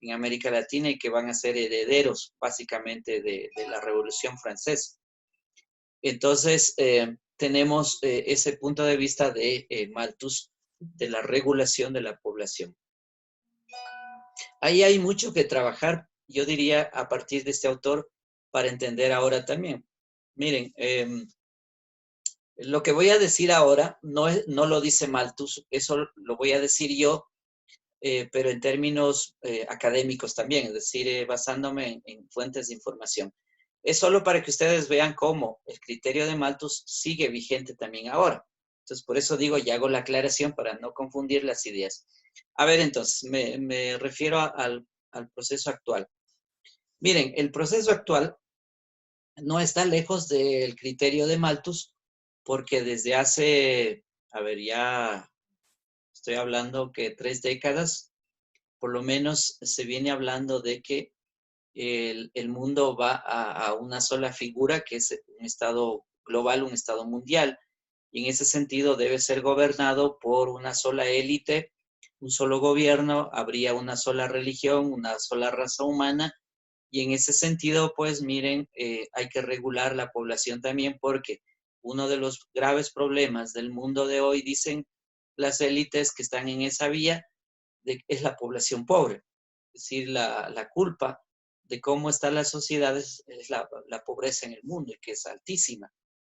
en América Latina, y que van a ser herederos básicamente de la Revolución Francesa. Entonces, tenemos ese punto de vista de Malthus, de la regulación de la población. Ahí hay mucho que trabajar, yo diría, a partir de este autor, para entender ahora también. Miren, lo que voy a decir ahora no lo dice Malthus, eso lo voy a decir yo, pero en términos académicos también, es decir, basándome en fuentes de información. Es solo para que ustedes vean cómo el criterio de Malthus sigue vigente también ahora. Entonces, por eso digo, y hago la aclaración para no confundir las ideas. A ver, entonces, me refiero al proceso actual. Miren, el proceso actual no está lejos del criterio de Malthus, porque desde hace, a ver, ya estoy hablando que 3 décadas, por lo menos se viene hablando de que el mundo va a una sola figura, que es un estado global, un estado mundial, y en ese sentido debe ser gobernado por una sola élite, un solo gobierno, habría una sola religión, una sola raza humana, y en ese sentido, pues miren, hay que regular la población también porque uno de los graves problemas del mundo de hoy, dicen las élites que están en esa vía, es la población pobre. Es decir, la culpa de cómo está la sociedad es la pobreza en el mundo, y que es altísima,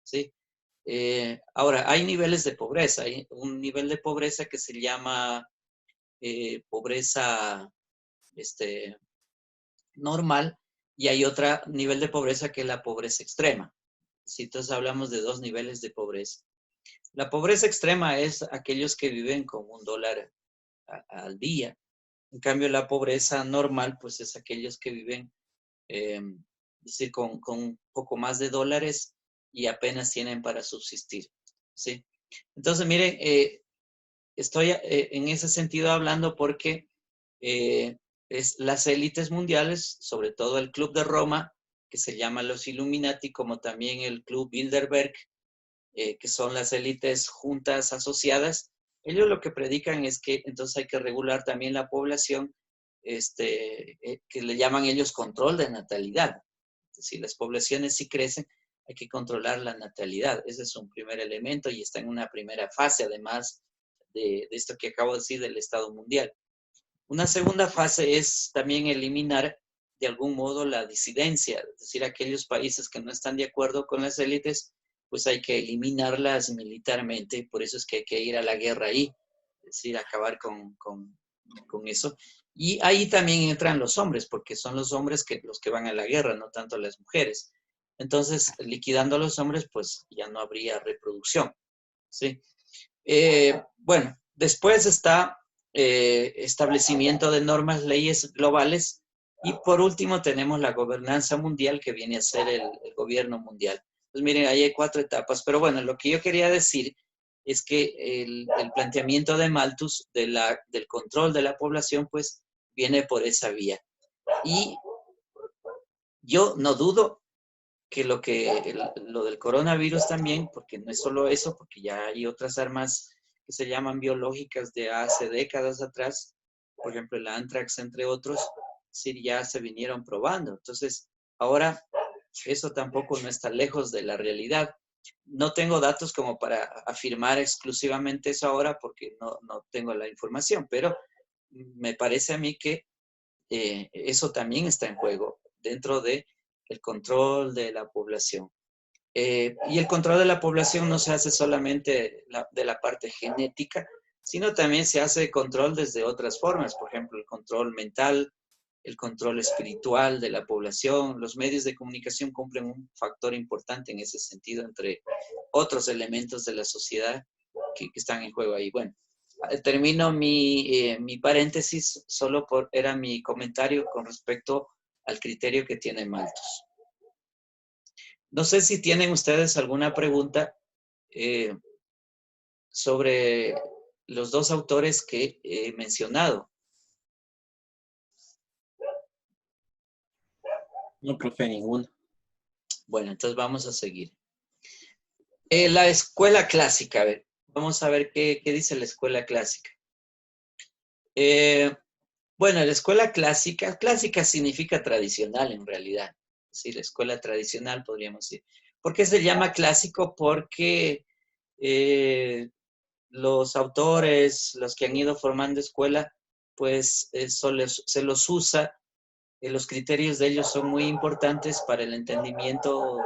¿sí? Ahora, hay niveles de pobreza. Hay un nivel de pobreza que se llama pobreza normal, y hay otro nivel de pobreza que es la pobreza extrema. ¿Sí? Entonces hablamos de dos niveles de pobreza. La pobreza extrema es aquellos que viven con $1 al día. En cambio, la pobreza normal, pues es aquellos que viven, es decir, con un poco más de dólares y apenas tienen para subsistir. ¿Sí? Entonces, miren, estoy en ese sentido hablando porque es las élites mundiales, sobre todo el Club de Roma, que se llama los Illuminati, como también el Club Bilderberg, que son las élites juntas asociadas. Ellos lo que predican es que entonces hay que regular también la población, que le llaman ellos control de natalidad. Si las poblaciones sí crecen, hay que controlar la natalidad. Ese es un primer elemento y está en una primera fase, además de esto que acabo de decir del Estado mundial. Una segunda fase es también eliminar de algún modo la disidencia, es decir, aquellos países que no están de acuerdo con las élites, pues hay que eliminarlas militarmente, y por eso es que hay que ir a la guerra ahí, es decir, acabar con eso. Y ahí también entran los hombres, porque son los hombres los que van a la guerra, no tanto las mujeres. Entonces, liquidando a los hombres, pues ya no habría reproducción, ¿sí? Bueno, después está establecimiento de normas, leyes globales, y por último tenemos la gobernanza mundial, que viene a ser el gobierno mundial. Pues miren, ahí hay 4 etapas, pero bueno, lo que yo quería decir es que el planteamiento de Malthus del control de la población, pues viene por esa vía. Y yo no dudo que lo del coronavirus también, porque no es solo eso, porque ya hay otras armas que se llaman biológicas de hace décadas atrás, por ejemplo el anthrax, entre otros, sí, ya se vinieron probando. Entonces, ahora eso tampoco no está lejos de la realidad. No tengo datos como para afirmar exclusivamente eso ahora, porque no tengo la información, pero me parece a mí que eso también está en juego dentro de el control de la población. Y el control de la población no se hace solamente de la parte genética, sino también se hace control desde otras formas, por ejemplo, el control mental, el control espiritual de la población. Los medios de comunicación cumplen un factor importante en ese sentido, entre otros elementos de la sociedad que están en juego ahí. Bueno, termino mi paréntesis, era mi comentario con respecto al criterio que tiene Malthus. No sé si tienen ustedes alguna pregunta sobre los dos autores que he mencionado. No, profe, ninguna. Bueno, entonces vamos a seguir. La escuela clásica, a ver, vamos a ver qué dice la escuela clásica. Bueno, la escuela clásica significa tradicional en realidad. Sí, la escuela tradicional podríamos decir. ¿Por qué se llama clásico? Porque los autores, los que han ido formando escuela, pues se los usa, los criterios de ellos son muy importantes para el entendimiento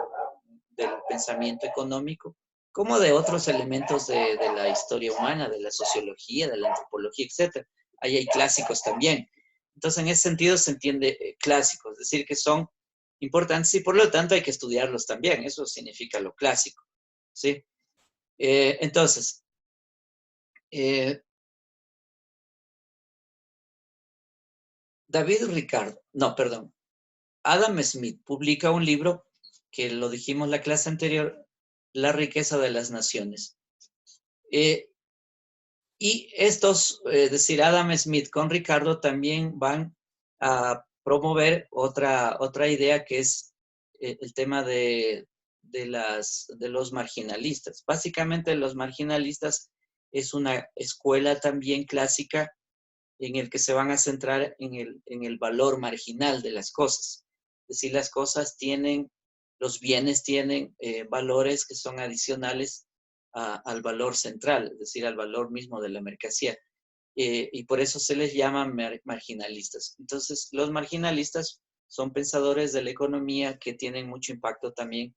del pensamiento económico, como de otros elementos de la historia humana, de la sociología, de la antropología, etc. Ahí hay clásicos también. Entonces, en ese sentido se entiende clásicos, es decir, que son importantes y por lo tanto hay que estudiarlos también. Eso significa lo clásico, ¿sí? Entonces, Adam Smith publica un libro que lo dijimos la clase anterior, La riqueza de las naciones. Y estos, es decir, Adam Smith con Ricardo también van a promover otra idea que es el tema de los marginalistas. Básicamente los marginalistas es una escuela también clásica en el que se van a centrar en el valor marginal de las cosas. Es decir, las cosas tienen, los bienes tienen valores que son adicionales al valor central, es decir, al valor mismo de la mercancía. Y por eso se les llama marginalistas. Entonces, los marginalistas son pensadores de la economía que tienen mucho impacto también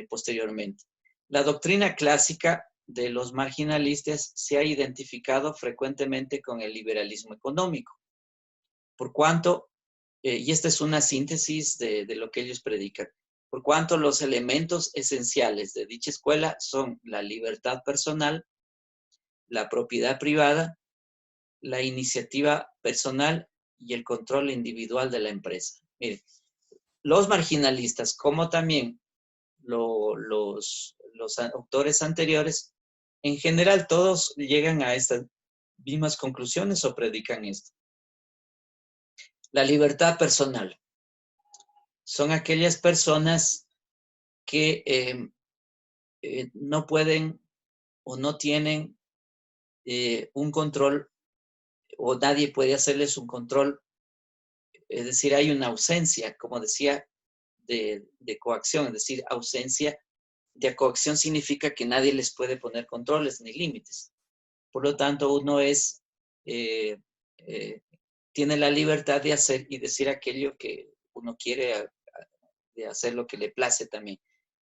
posteriormente. La doctrina clásica de los marginalistas se ha identificado frecuentemente con el liberalismo económico, por cuanto, y esta es una síntesis de lo que ellos predican, por cuanto los elementos esenciales de dicha escuela son la libertad personal, la propiedad privada, la iniciativa personal y el control individual de la empresa. Miren, los marginalistas, como también los autores anteriores, en general todos llegan a estas mismas conclusiones o predican esto. La libertad personal. Son aquellas personas que no pueden o no tienen un control o nadie puede hacerles un control. Es decir, hay una ausencia, como decía, de coacción, es decir, ausencia de coacción significa que nadie les puede poner controles ni límites. Por lo tanto, uno tiene la libertad de hacer y decir aquello que uno quiere, de hacer lo que le place también.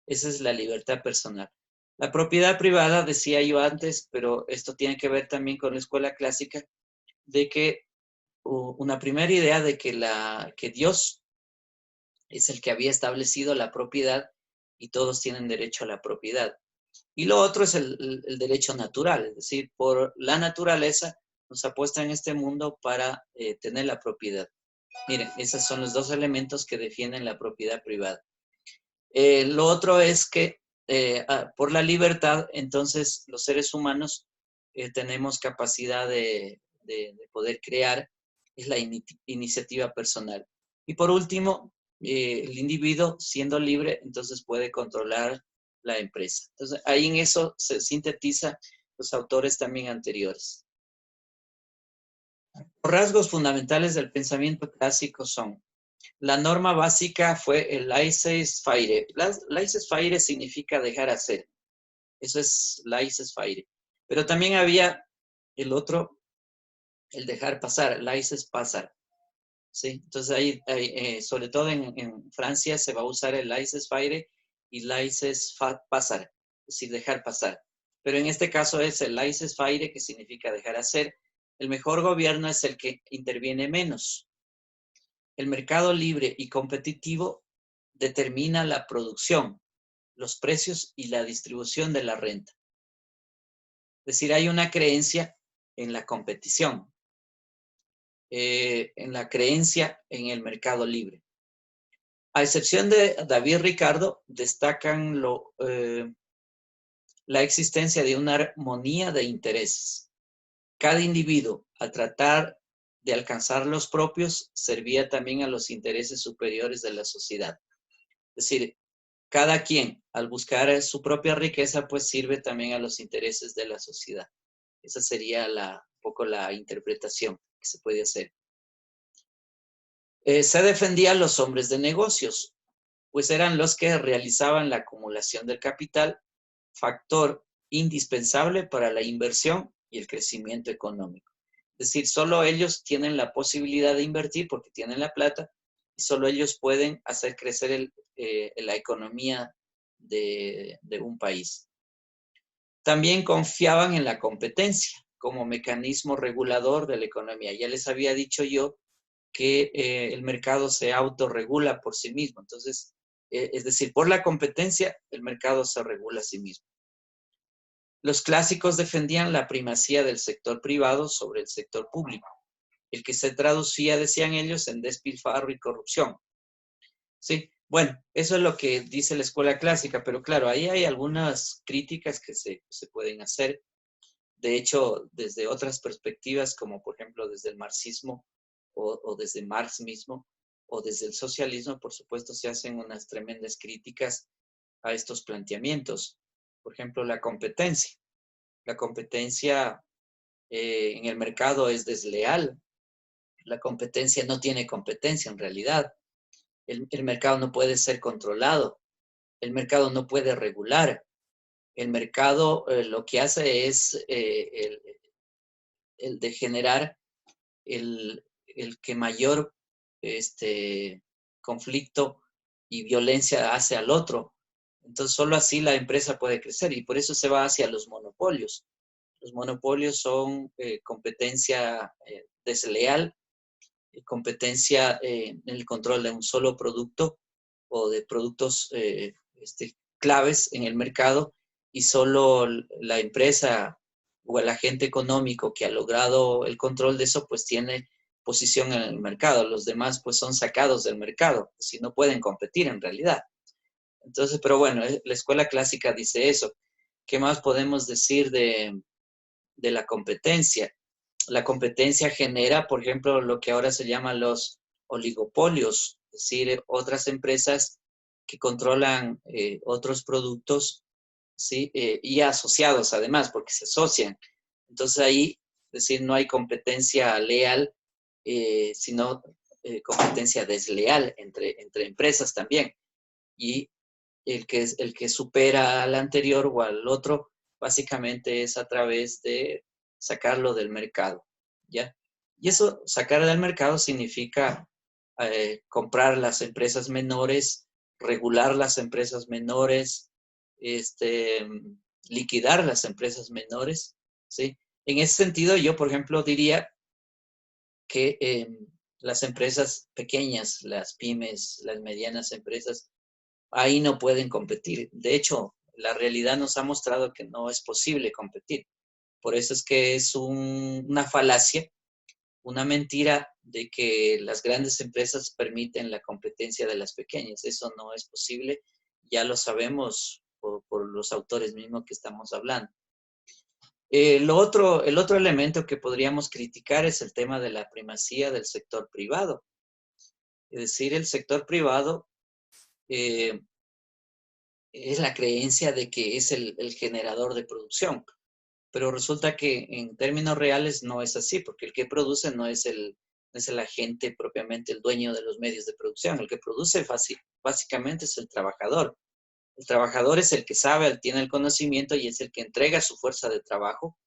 Esa es la libertad personal. La propiedad privada, decía yo antes, pero esto tiene que ver también con la escuela clásica, de que una primera idea de que Dios es el que había establecido la propiedad y todos tienen derecho a la propiedad. Y lo otro es el derecho natural, es decir, por la naturaleza nos ha puesto en este mundo para tener la propiedad. Miren, esos son los dos elementos que defienden la propiedad privada. Lo otro es que por la libertad, entonces los seres humanos tenemos capacidad de poder crear, es la iniciativa personal. Y por último, el individuo siendo libre, entonces puede controlar la empresa. Entonces ahí en eso se sintetiza los autores también anteriores. Los rasgos fundamentales del pensamiento clásico son: la norma básica fue el laissez-faire. Laissez-faire significa dejar hacer. Eso es laissez-faire. Pero también había el otro, el dejar pasar, laissez-passer. ¿Sí? Entonces ahí sobre todo en Francia se va a usar el laissez-faire y laissez-passer, es decir, dejar pasar. Pero en este caso es el laissez-faire, que significa dejar hacer. El mejor gobierno es el que interviene menos. El mercado libre y competitivo determina la producción, los precios y la distribución de la renta. Es decir, hay una creencia en la competición, en la creencia en el mercado libre. A excepción de David Ricardo, destacan la existencia de una armonía de intereses. Cada individuo, al tratar de alcanzar los propios, servía también a los intereses superiores de la sociedad. Es decir, cada quien, al buscar su propia riqueza, pues sirve también a los intereses de la sociedad. Esa sería un poco la interpretación que se puede hacer. Se defendía a los hombres de negocios, pues eran los que realizaban la acumulación del capital, factor indispensable para la inversión y el crecimiento económico. Es decir, solo ellos tienen la posibilidad de invertir porque tienen la plata y solo ellos pueden hacer crecer la economía de un país. También confiaban en la competencia como mecanismo regulador de la economía. Ya les había dicho yo que el mercado se autorregula por sí mismo. Entonces, es decir, por la competencia, el mercado se regula a sí mismo. Los clásicos defendían la primacía del sector privado sobre el sector público, el que se traducía, decían ellos, en despilfarro y corrupción. Sí, bueno, eso es lo que dice la escuela clásica, pero claro, ahí hay algunas críticas que se pueden hacer. De hecho, desde otras perspectivas, como por ejemplo desde el marxismo o desde Marx mismo, o desde el socialismo, por supuesto, se hacen unas tremendas críticas a estos planteamientos. Por ejemplo, la competencia. La competencia en el mercado es desleal. La competencia no tiene competencia en realidad. El mercado no puede ser controlado. El mercado no puede regular. El mercado lo que hace es el de generar el que mayor conflicto y violencia hace al otro. Entonces, solo así la empresa puede crecer y por eso se va hacia los monopolios. Los monopolios son competencia desleal, competencia en el control de un solo producto o de productos claves en el mercado y solo la empresa o el agente económico que ha logrado el control de eso, pues tiene posición en el mercado. Los demás, pues, son sacados del mercado, si no pueden competir en realidad. Entonces, pero bueno, la escuela clásica dice eso. ¿Qué más podemos decir de la competencia? La competencia genera, por ejemplo, lo que ahora se llaman los oligopolios, es decir, otras empresas que controlan otros productos, ¿sí? Y asociados además, porque se asocian. Entonces ahí, es decir, no hay competencia leal, sino competencia desleal entre empresas también. Y el que supera al anterior o al otro, básicamente es a través de sacarlo del mercado, ¿ya? Y eso, sacar del mercado significa comprar las empresas menores, regular las empresas menores, liquidar las empresas menores, ¿sí? En ese sentido, yo, por ejemplo, diría que las empresas pequeñas, las pymes, las medianas empresas, ahí no pueden competir. De hecho, la realidad nos ha mostrado que no es posible competir. Por eso es que es una falacia, una mentira de que las grandes empresas permiten la competencia de las pequeñas. Eso no es posible. Ya lo sabemos por los autores mismos que estamos hablando. El otro elemento que podríamos criticar es el tema de la primacía del sector privado. Es decir, el sector privado es la creencia de que es el generador de producción, pero resulta que en términos reales no es así, porque el que produce no es el agente propiamente, el dueño de los medios de producción. El que produce básicamente es el trabajador. El trabajador es el que sabe, tiene el conocimiento y es el que entrega su fuerza de trabajo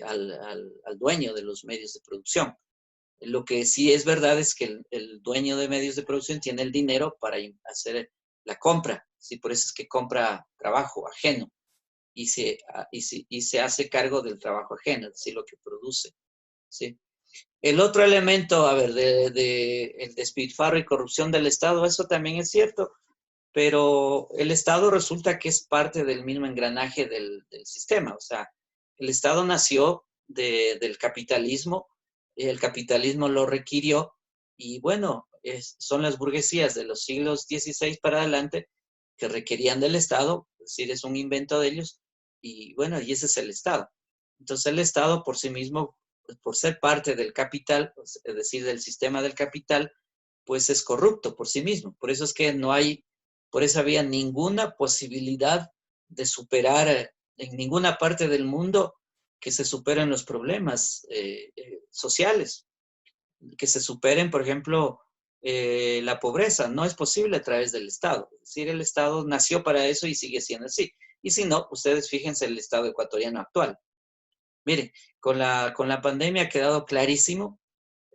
al dueño de los medios de producción. Lo que sí es verdad es que el dueño de medios de producción tiene el dinero para hacer la compra, ¿sí? Por eso es que compra trabajo ajeno y se hace cargo del trabajo ajeno, es decir, lo que produce, ¿sí? El otro elemento, a ver, el despilfarro y corrupción del Estado, eso también es cierto, pero el Estado resulta que es parte del mismo engranaje del sistema. O sea, el Estado nació del capitalismo, el capitalismo lo requirió y bueno, son las burguesías de los siglos XVI para adelante que requerían del Estado, es decir, es un invento de ellos y bueno, y ese es el Estado. Entonces el Estado por sí mismo, pues, por ser parte del capital, pues, es decir, del sistema del capital, pues es corrupto por sí mismo. Por eso es que no hay, por eso había ninguna posibilidad de superar en ninguna parte del mundo que se superen los problemas sociales, que se superen, por ejemplo, la pobreza. No es posible a través del Estado. Es decir, el Estado nació para eso y sigue siendo así. Y si no, ustedes fíjense el Estado ecuatoriano actual. Miren, con la pandemia ha quedado clarísimo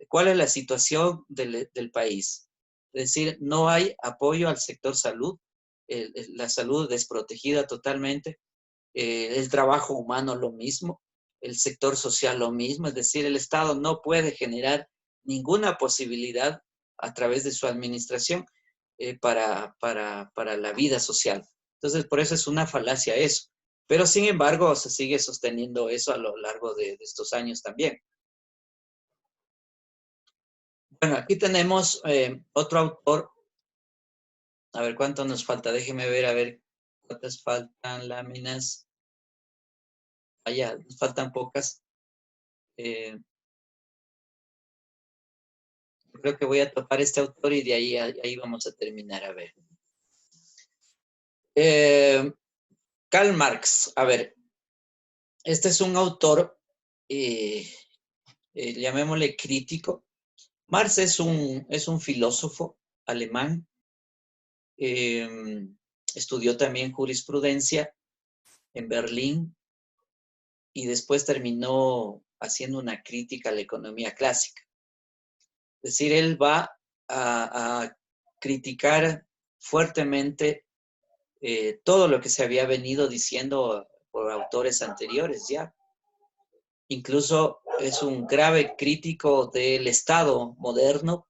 cuál es la situación del país. Es decir, no hay apoyo al sector salud, la salud desprotegida totalmente, el trabajo humano lo mismo, el sector social lo mismo, es decir, el Estado no puede generar ninguna posibilidad a través de su administración para la vida social. Entonces, por eso es una falacia eso. Pero, sin embargo, se sigue sosteniendo eso a lo largo de estos años también. Bueno, aquí tenemos otro autor. A ver, ¿cuánto nos falta? Déjeme ver, a ver cuántas faltan láminas. allá, nos faltan pocas. Creo que voy a topar este autor y de ahí vamos a terminar. A ver. Karl Marx, a ver, este es un autor, llamémosle crítico. Marx es un filósofo alemán, estudió también jurisprudencia en Berlín y después terminó haciendo una crítica a la economía clásica. Es decir, él va a criticar fuertemente todo lo que se había venido diciendo por autores anteriores ya. Incluso es un grave crítico del Estado moderno,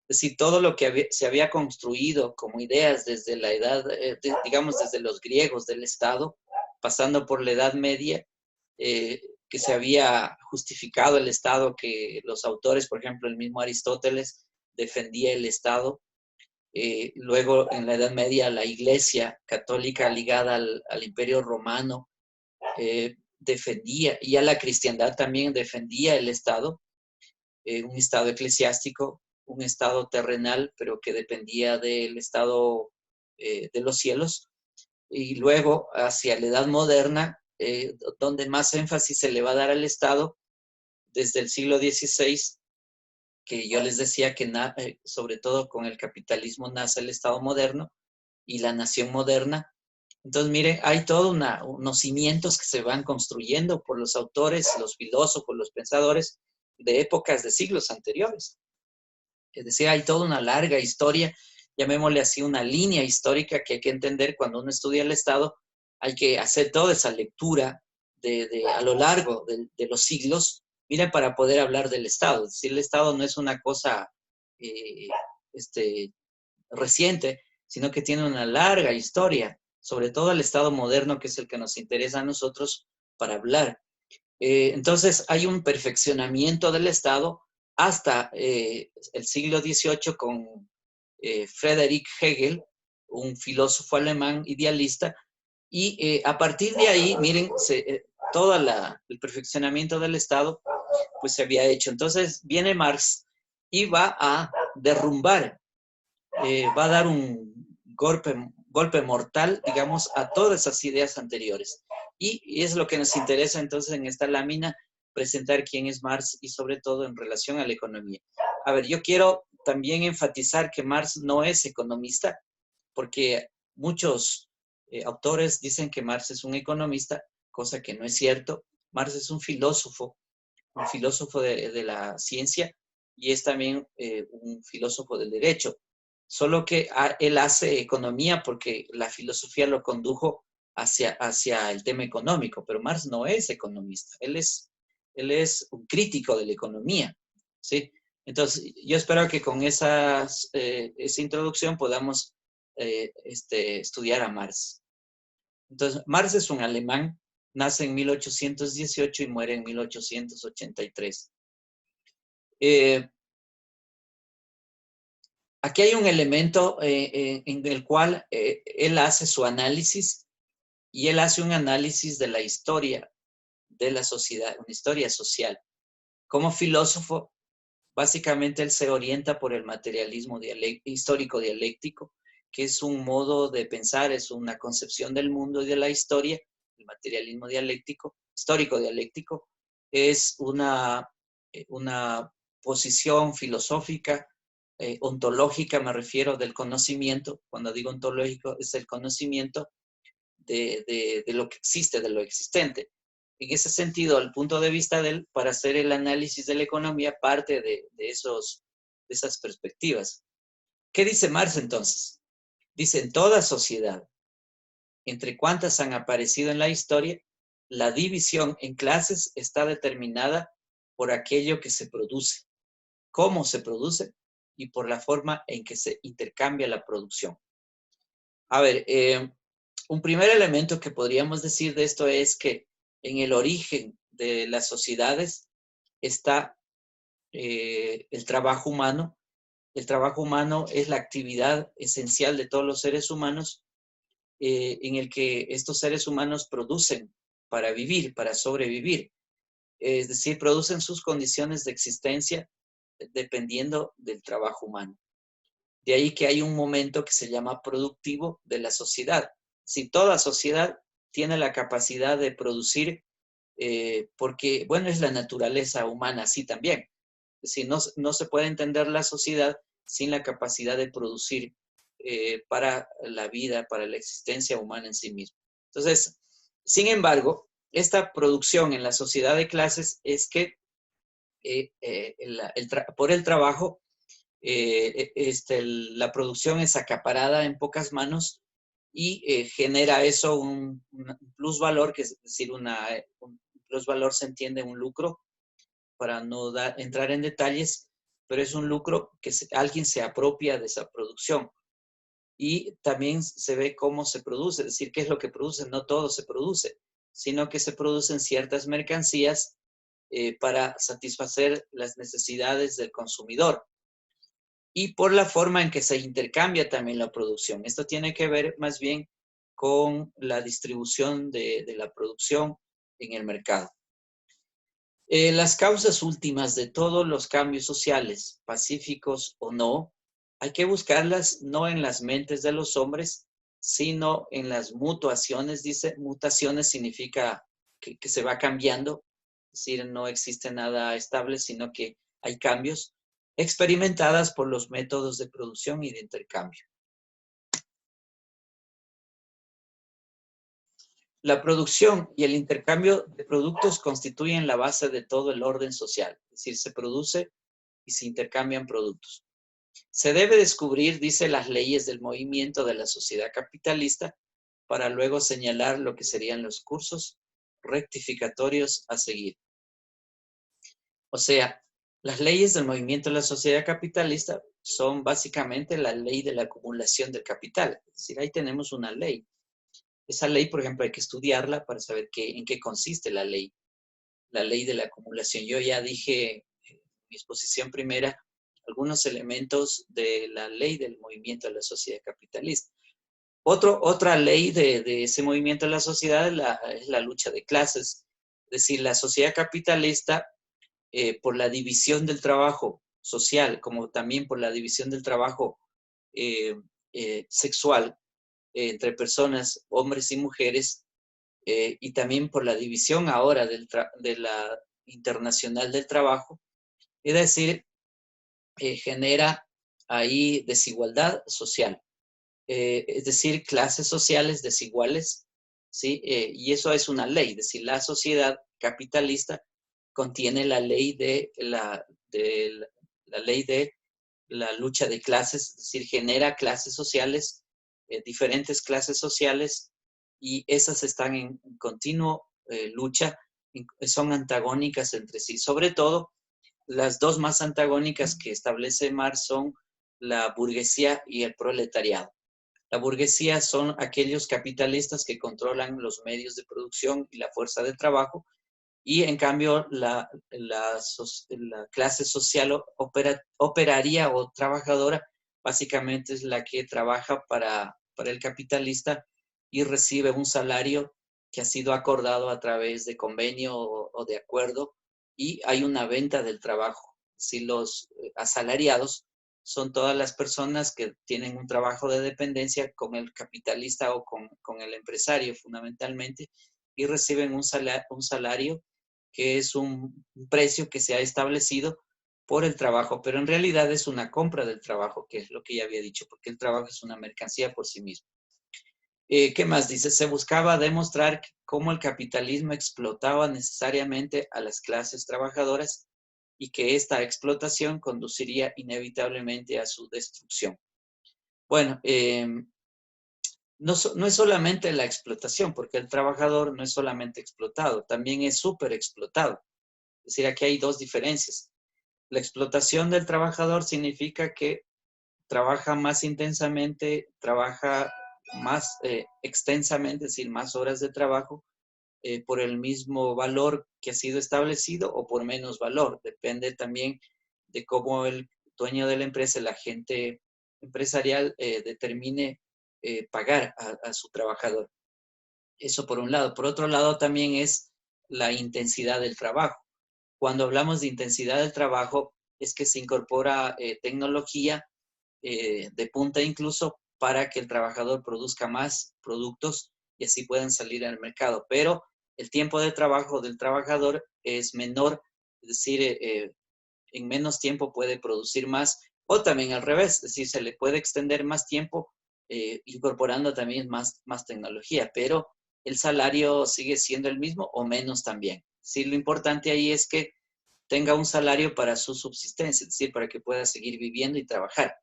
es decir, todo lo que se había construido como ideas desde la edad, digamos desde los griegos del Estado, pasando por la Edad Media, que se había justificado el Estado, que los autores, por ejemplo, el mismo Aristóteles defendía el Estado. Luego, en la Edad Media, la Iglesia católica ligada al Imperio Romano defendía, y a la cristiandad también defendía el Estado, un Estado eclesiástico, un Estado terrenal, pero que dependía del Estado de los cielos. Y luego, hacia la Edad Moderna, donde más énfasis se le va a dar al Estado, desde el siglo XVI, que yo les decía que sobre todo con el capitalismo nace el Estado moderno y la nación moderna. Entonces, miren, hay todos unos cimientos que se van construyendo por los autores, los filósofos, los pensadores de épocas de siglos anteriores. Es decir, hay toda una larga historia, llamémosle así, una línea histórica que hay que entender cuando uno estudia el Estado. Hay que hacer toda esa lectura a lo largo de los siglos, miren, para poder hablar del Estado. Es decir, el Estado no es una cosa reciente, sino que tiene una larga historia, sobre todo el Estado moderno, que es el que nos interesa a nosotros para hablar. Entonces, hay un perfeccionamiento del Estado hasta el siglo XVIII con Friedrich Hegel, un filósofo alemán idealista, y a partir de ahí, miren, todo el perfeccionamiento del Estado pues se había hecho. Entonces viene Marx y va a derrumbar, va a dar un golpe mortal, digamos, a todas esas ideas anteriores. Y es lo que nos interesa entonces en esta lámina, presentar quién es Marx y sobre todo en relación a la economía. A ver, yo quiero también enfatizar que Marx no es economista, porque muchos autores dicen que Marx es un economista, cosa que no es cierto. Marx es un filósofo de la ciencia y es también un filósofo del derecho. Solo que él hace economía porque la filosofía lo condujo hacia el tema económico, pero Marx no es economista, él es un crítico de la economía, ¿sí? Entonces, yo espero que con esa introducción podamos estudiar a Marx. Entonces, Marx es un alemán, nace en 1818 y muere en 1883. Aquí hay un elemento en el cual él hace su análisis y él hace un análisis de la historia de la sociedad, una historia social. Como filósofo, básicamente él se orienta por el materialismo histórico dialéctico, que es un modo de pensar, es una concepción del mundo y de la historia. El materialismo dialéctico, histórico dialéctico, es una posición filosófica, ontológica, me refiero, del conocimiento. Cuando digo ontológico, es el conocimiento de lo que existe, de lo existente. En ese sentido, el punto de vista de él, para hacer el análisis de la economía, parte de esas perspectivas. ¿Qué dice Marx entonces? Dice, en toda sociedad, entre cuantas han aparecido en la historia, la división en clases está determinada por aquello que se produce, cómo se produce y por la forma en que se intercambia la producción. A ver, un primer elemento que podríamos decir de esto es que en el origen de las sociedades está el trabajo humano. El trabajo humano es la actividad esencial de todos los seres humanos, en el que estos seres humanos producen para vivir, para sobrevivir. Es decir, producen sus condiciones de existencia dependiendo del trabajo humano. De ahí que hay un momento que se llama productivo de la sociedad. Si toda sociedad tiene la capacidad de producir, porque, bueno, es la naturaleza humana así también. Es decir, no se puede entender la sociedad sin la capacidad de producir para la vida, para la existencia humana en sí misma. Entonces, sin embargo, esta producción en la sociedad de clases es que por el trabajo, la producción es acaparada en pocas manos y genera eso un plusvalor, que es decir, un plusvalor se entiende un lucro, para no entrar en detalles, pero es un lucro que alguien se apropia de esa producción. Y también se ve cómo se produce, es decir, qué es lo que produce. No todo se produce, sino que se producen ciertas mercancías para satisfacer las necesidades del consumidor. Y por la forma en que se intercambia también la producción. Esto tiene que ver más bien con la distribución de la producción en el mercado. Las causas últimas de todos los cambios sociales, pacíficos o no, hay que buscarlas no en las mentes de los hombres, sino en las mutuaciones. Dice, mutaciones significa que se va cambiando, es decir, no existe nada estable, sino que hay cambios experimentadas por los métodos de producción y de intercambio. La producción y el intercambio de productos constituyen la base de todo el orden social, es decir, se produce y se intercambian productos. Se debe descubrir, dice, las leyes del movimiento de la sociedad capitalista para luego señalar lo que serían los cursos rectificatorios a seguir. O sea, las leyes del movimiento de la sociedad capitalista son básicamente la ley de la acumulación del capital. Es decir, ahí tenemos una ley. Esa ley, por ejemplo, hay que estudiarla para saber en qué consiste la ley de la acumulación. Yo ya dije en mi exposición primera algunos elementos de la ley del movimiento de la sociedad capitalista. Otra ley de ese movimiento de la sociedad es la lucha de clases. Es decir, la sociedad capitalista, por la división del trabajo social, como también por la división del trabajo sexual entre personas, hombres y mujeres, y también por la división ahora de la internacional del trabajo, es decir, genera ahí desigualdad social, es decir, clases sociales desiguales, ¿sí? Y eso es una ley, es decir, la sociedad capitalista contiene la ley de la ley de la lucha de clases, es decir, genera clases sociales, diferentes clases sociales, y esas están en continuo lucha, son antagónicas entre sí. Sobre todo, las dos más antagónicas que establece Marx son la burguesía y el proletariado. La burguesía son aquellos capitalistas que controlan los medios de producción y la fuerza de trabajo, y en cambio la clase social operaria o trabajadora básicamente es la que trabaja para el capitalista y recibe un salario que ha sido acordado a través de convenio o de acuerdo, y hay una venta del trabajo. Si los asalariados son todas las personas que tienen un trabajo de dependencia con el capitalista o con el empresario fundamentalmente, y reciben un salario que es un precio que se ha establecido por el trabajo, pero en realidad es una compra del trabajo, que es lo que ya había dicho, porque el trabajo es una mercancía por sí mismo. ¿Qué más dice? Se buscaba demostrar cómo el capitalismo explotaba necesariamente a las clases trabajadoras y que esta explotación conduciría inevitablemente a su destrucción. Bueno, no es solamente la explotación, porque el trabajador no es solamente explotado, también es súper explotado. Es decir, aquí hay dos diferencias. La explotación del trabajador significa que trabaja más intensamente, trabaja más extensamente, es decir, más horas de trabajo, por el mismo valor que ha sido establecido o por menos valor. Depende también de cómo el dueño de la empresa, el agente empresarial, determine pagar a su trabajador. Eso por un lado. Por otro lado también es la intensidad del trabajo. Cuando hablamos de intensidad del trabajo es que se incorpora tecnología de punta incluso para que el trabajador produzca más productos y así puedan salir al mercado. Pero el tiempo de trabajo del trabajador es menor, es decir, en menos tiempo puede producir más, o también al revés, es decir, se le puede extender más tiempo incorporando también más tecnología, pero el salario sigue siendo el mismo o menos también. Sí, lo importante ahí es que tenga un salario para su subsistencia, es decir, para que pueda seguir viviendo y trabajar.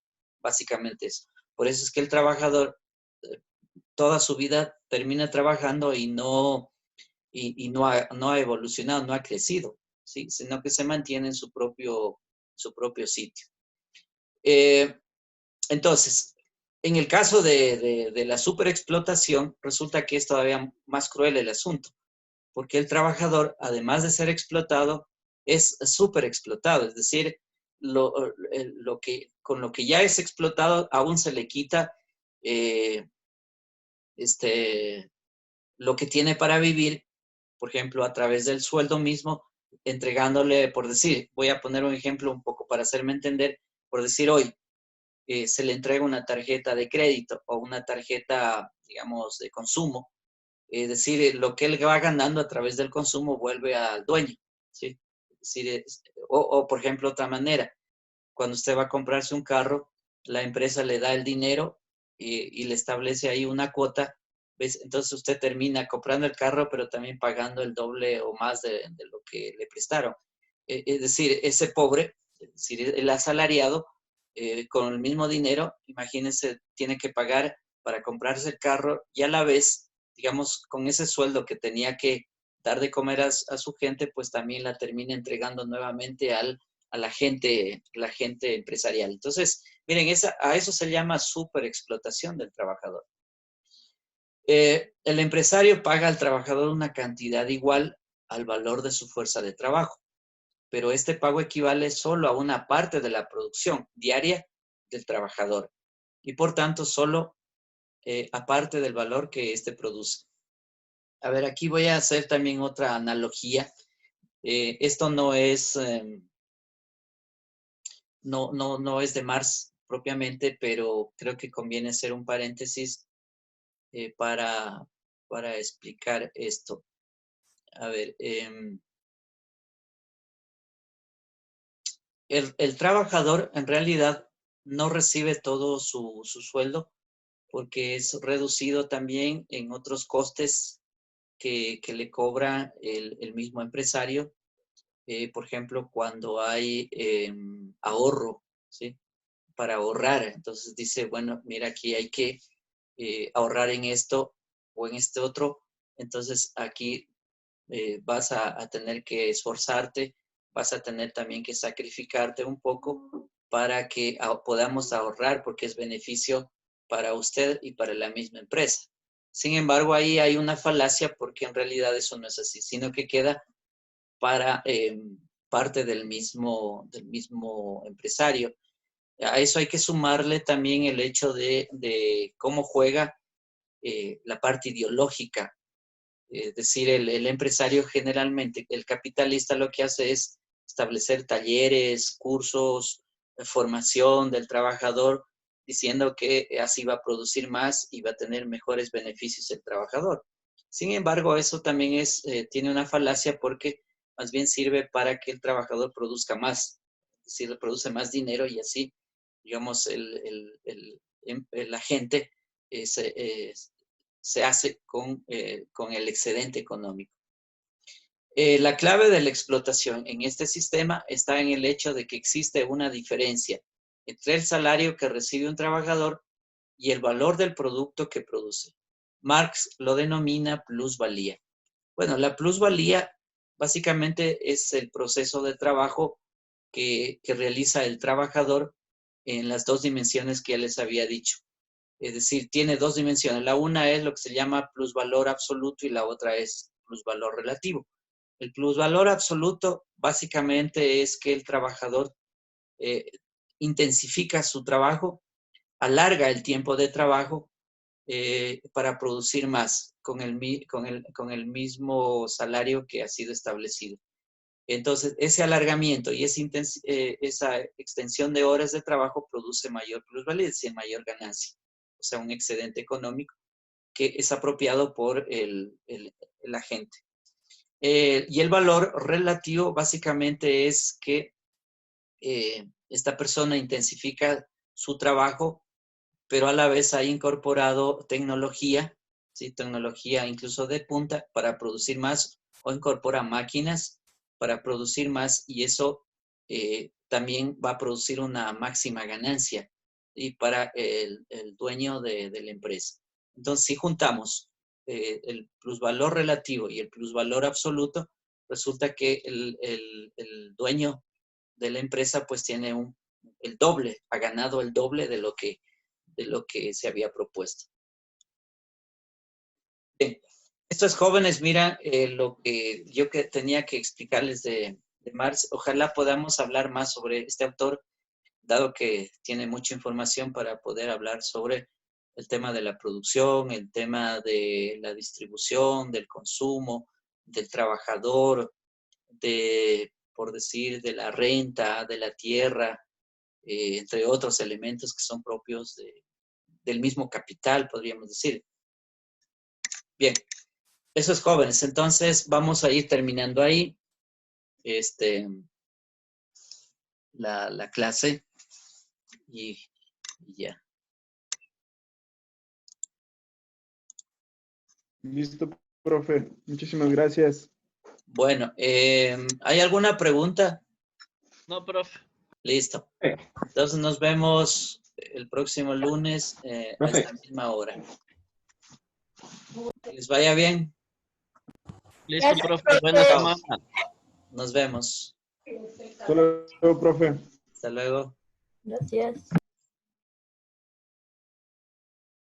Básicamente eso. Por eso es que el trabajador toda su vida termina trabajando y no ha evolucionado, no ha crecido, ¿sí? Sino que se mantiene en su propio sitio. Entonces, en el caso de la superexplotación, resulta que es todavía más cruel el asunto, porque el trabajador, además de ser explotado, es superexplotado, es decir, con lo que ya es explotado, aún se le quita lo que tiene para vivir, por ejemplo, a través del sueldo mismo, entregándole, por decir, voy a poner un ejemplo un poco para hacerme entender, por decir hoy, se le entrega una tarjeta de crédito o una tarjeta, digamos, de consumo, es decir, lo que él va ganando a través del consumo vuelve al dueño, ¿sí? Es decir, por ejemplo, otra manera, cuando usted va a comprarse un carro, la empresa le da el dinero y le establece ahí una cuota, ¿ves? Entonces usted termina comprando el carro, pero también pagando el doble o más de lo que le prestaron. Es decir, ese pobre, es decir, el asalariado, con el mismo dinero, imagínense, tiene que pagar para comprarse el carro y a la vez, digamos, con ese sueldo que tenía que dar de comer a su gente, pues también la termina entregando nuevamente a la gente empresarial. Entonces, miren, a eso se llama superexplotación del trabajador. El empresario paga al trabajador una cantidad igual al valor de su fuerza de trabajo, pero este pago equivale solo a una parte de la producción diaria del trabajador y por tanto solo aparte del valor que éste produce. A ver, aquí voy a hacer también otra analogía. Esto no es no es de Marx propiamente, pero creo que conviene hacer un paréntesis para explicar esto. A ver, el trabajador en realidad no recibe todo su sueldo porque es reducido también en otros costes que le cobra el mismo empresario. Por ejemplo, cuando hay ahorro, ¿sí? Para ahorrar. Entonces dice, bueno, mira, aquí hay que ahorrar en esto o en este otro. Entonces aquí vas a tener que esforzarte, vas a tener también que sacrificarte un poco para que podamos ahorrar porque es beneficio para usted y para la misma empresa. Sin embargo, ahí hay una falacia porque en realidad eso no es así, sino que queda para parte del mismo empresario. A eso hay que sumarle también el hecho de cómo juega la parte ideológica. Es decir, el empresario generalmente, el capitalista lo que hace es establecer talleres, cursos, formación del trabajador, diciendo que así va a producir más y va a tener mejores beneficios el trabajador. Sin embargo, eso también tiene una falacia porque más bien sirve para que el trabajador produzca más, es decir, produce más dinero y así, digamos, la gente se hace con el excedente económico. La clave de la explotación en este sistema está en el hecho de que existe una diferencia entre el salario que recibe un trabajador y el valor del producto que produce. Marx lo denomina plusvalía. Bueno, la plusvalía básicamente es el proceso de trabajo que realiza el trabajador en las dos dimensiones que ya les había dicho. Es decir, tiene dos dimensiones. La una es lo que se llama plusvalor absoluto y la otra es plusvalor relativo. El plusvalor absoluto básicamente es que el trabajador intensifica su trabajo, alarga el tiempo de trabajo, para producir más con el mismo salario que ha sido establecido. Entonces, ese alargamiento y esa extensión de horas de trabajo produce mayor plusvalía, es decir, mayor ganancia, o sea, un excedente económico que es apropiado por el agente. Y el valor relativo básicamente es que esta persona intensifica su trabajo, pero a la vez ha incorporado tecnología, ¿sí? Tecnología incluso de punta para producir más, o incorpora máquinas para producir más, y eso también va a producir una máxima ganancia y para el dueño de la empresa. Entonces, si juntamos el plusvalor relativo y el plusvalor absoluto, resulta que el dueño de la empresa pues tiene el doble, ha ganado el doble de lo que se había propuesto. Bien, estos jóvenes, mira, lo que yo tenía que explicarles de Marx. Ojalá podamos hablar más sobre este autor, dado que tiene mucha información para poder hablar sobre el tema de la producción, el tema de la distribución, del consumo, del trabajador, por decir, de la renta, de la tierra, entre otros elementos que son propios del mismo capital, podríamos decir. Bien, esos jóvenes, entonces vamos a ir terminando ahí la clase y ya. Listo, profe. Muchísimas gracias. Bueno, ¿hay alguna pregunta? No, profe. Listo. Entonces nos vemos el próximo lunes a Profe. esta misma hora. Que les vaya bien. Listo, Gracias, profe. profe. Buena semana. Nos vemos. Hasta luego, profe. Hasta luego. Gracias.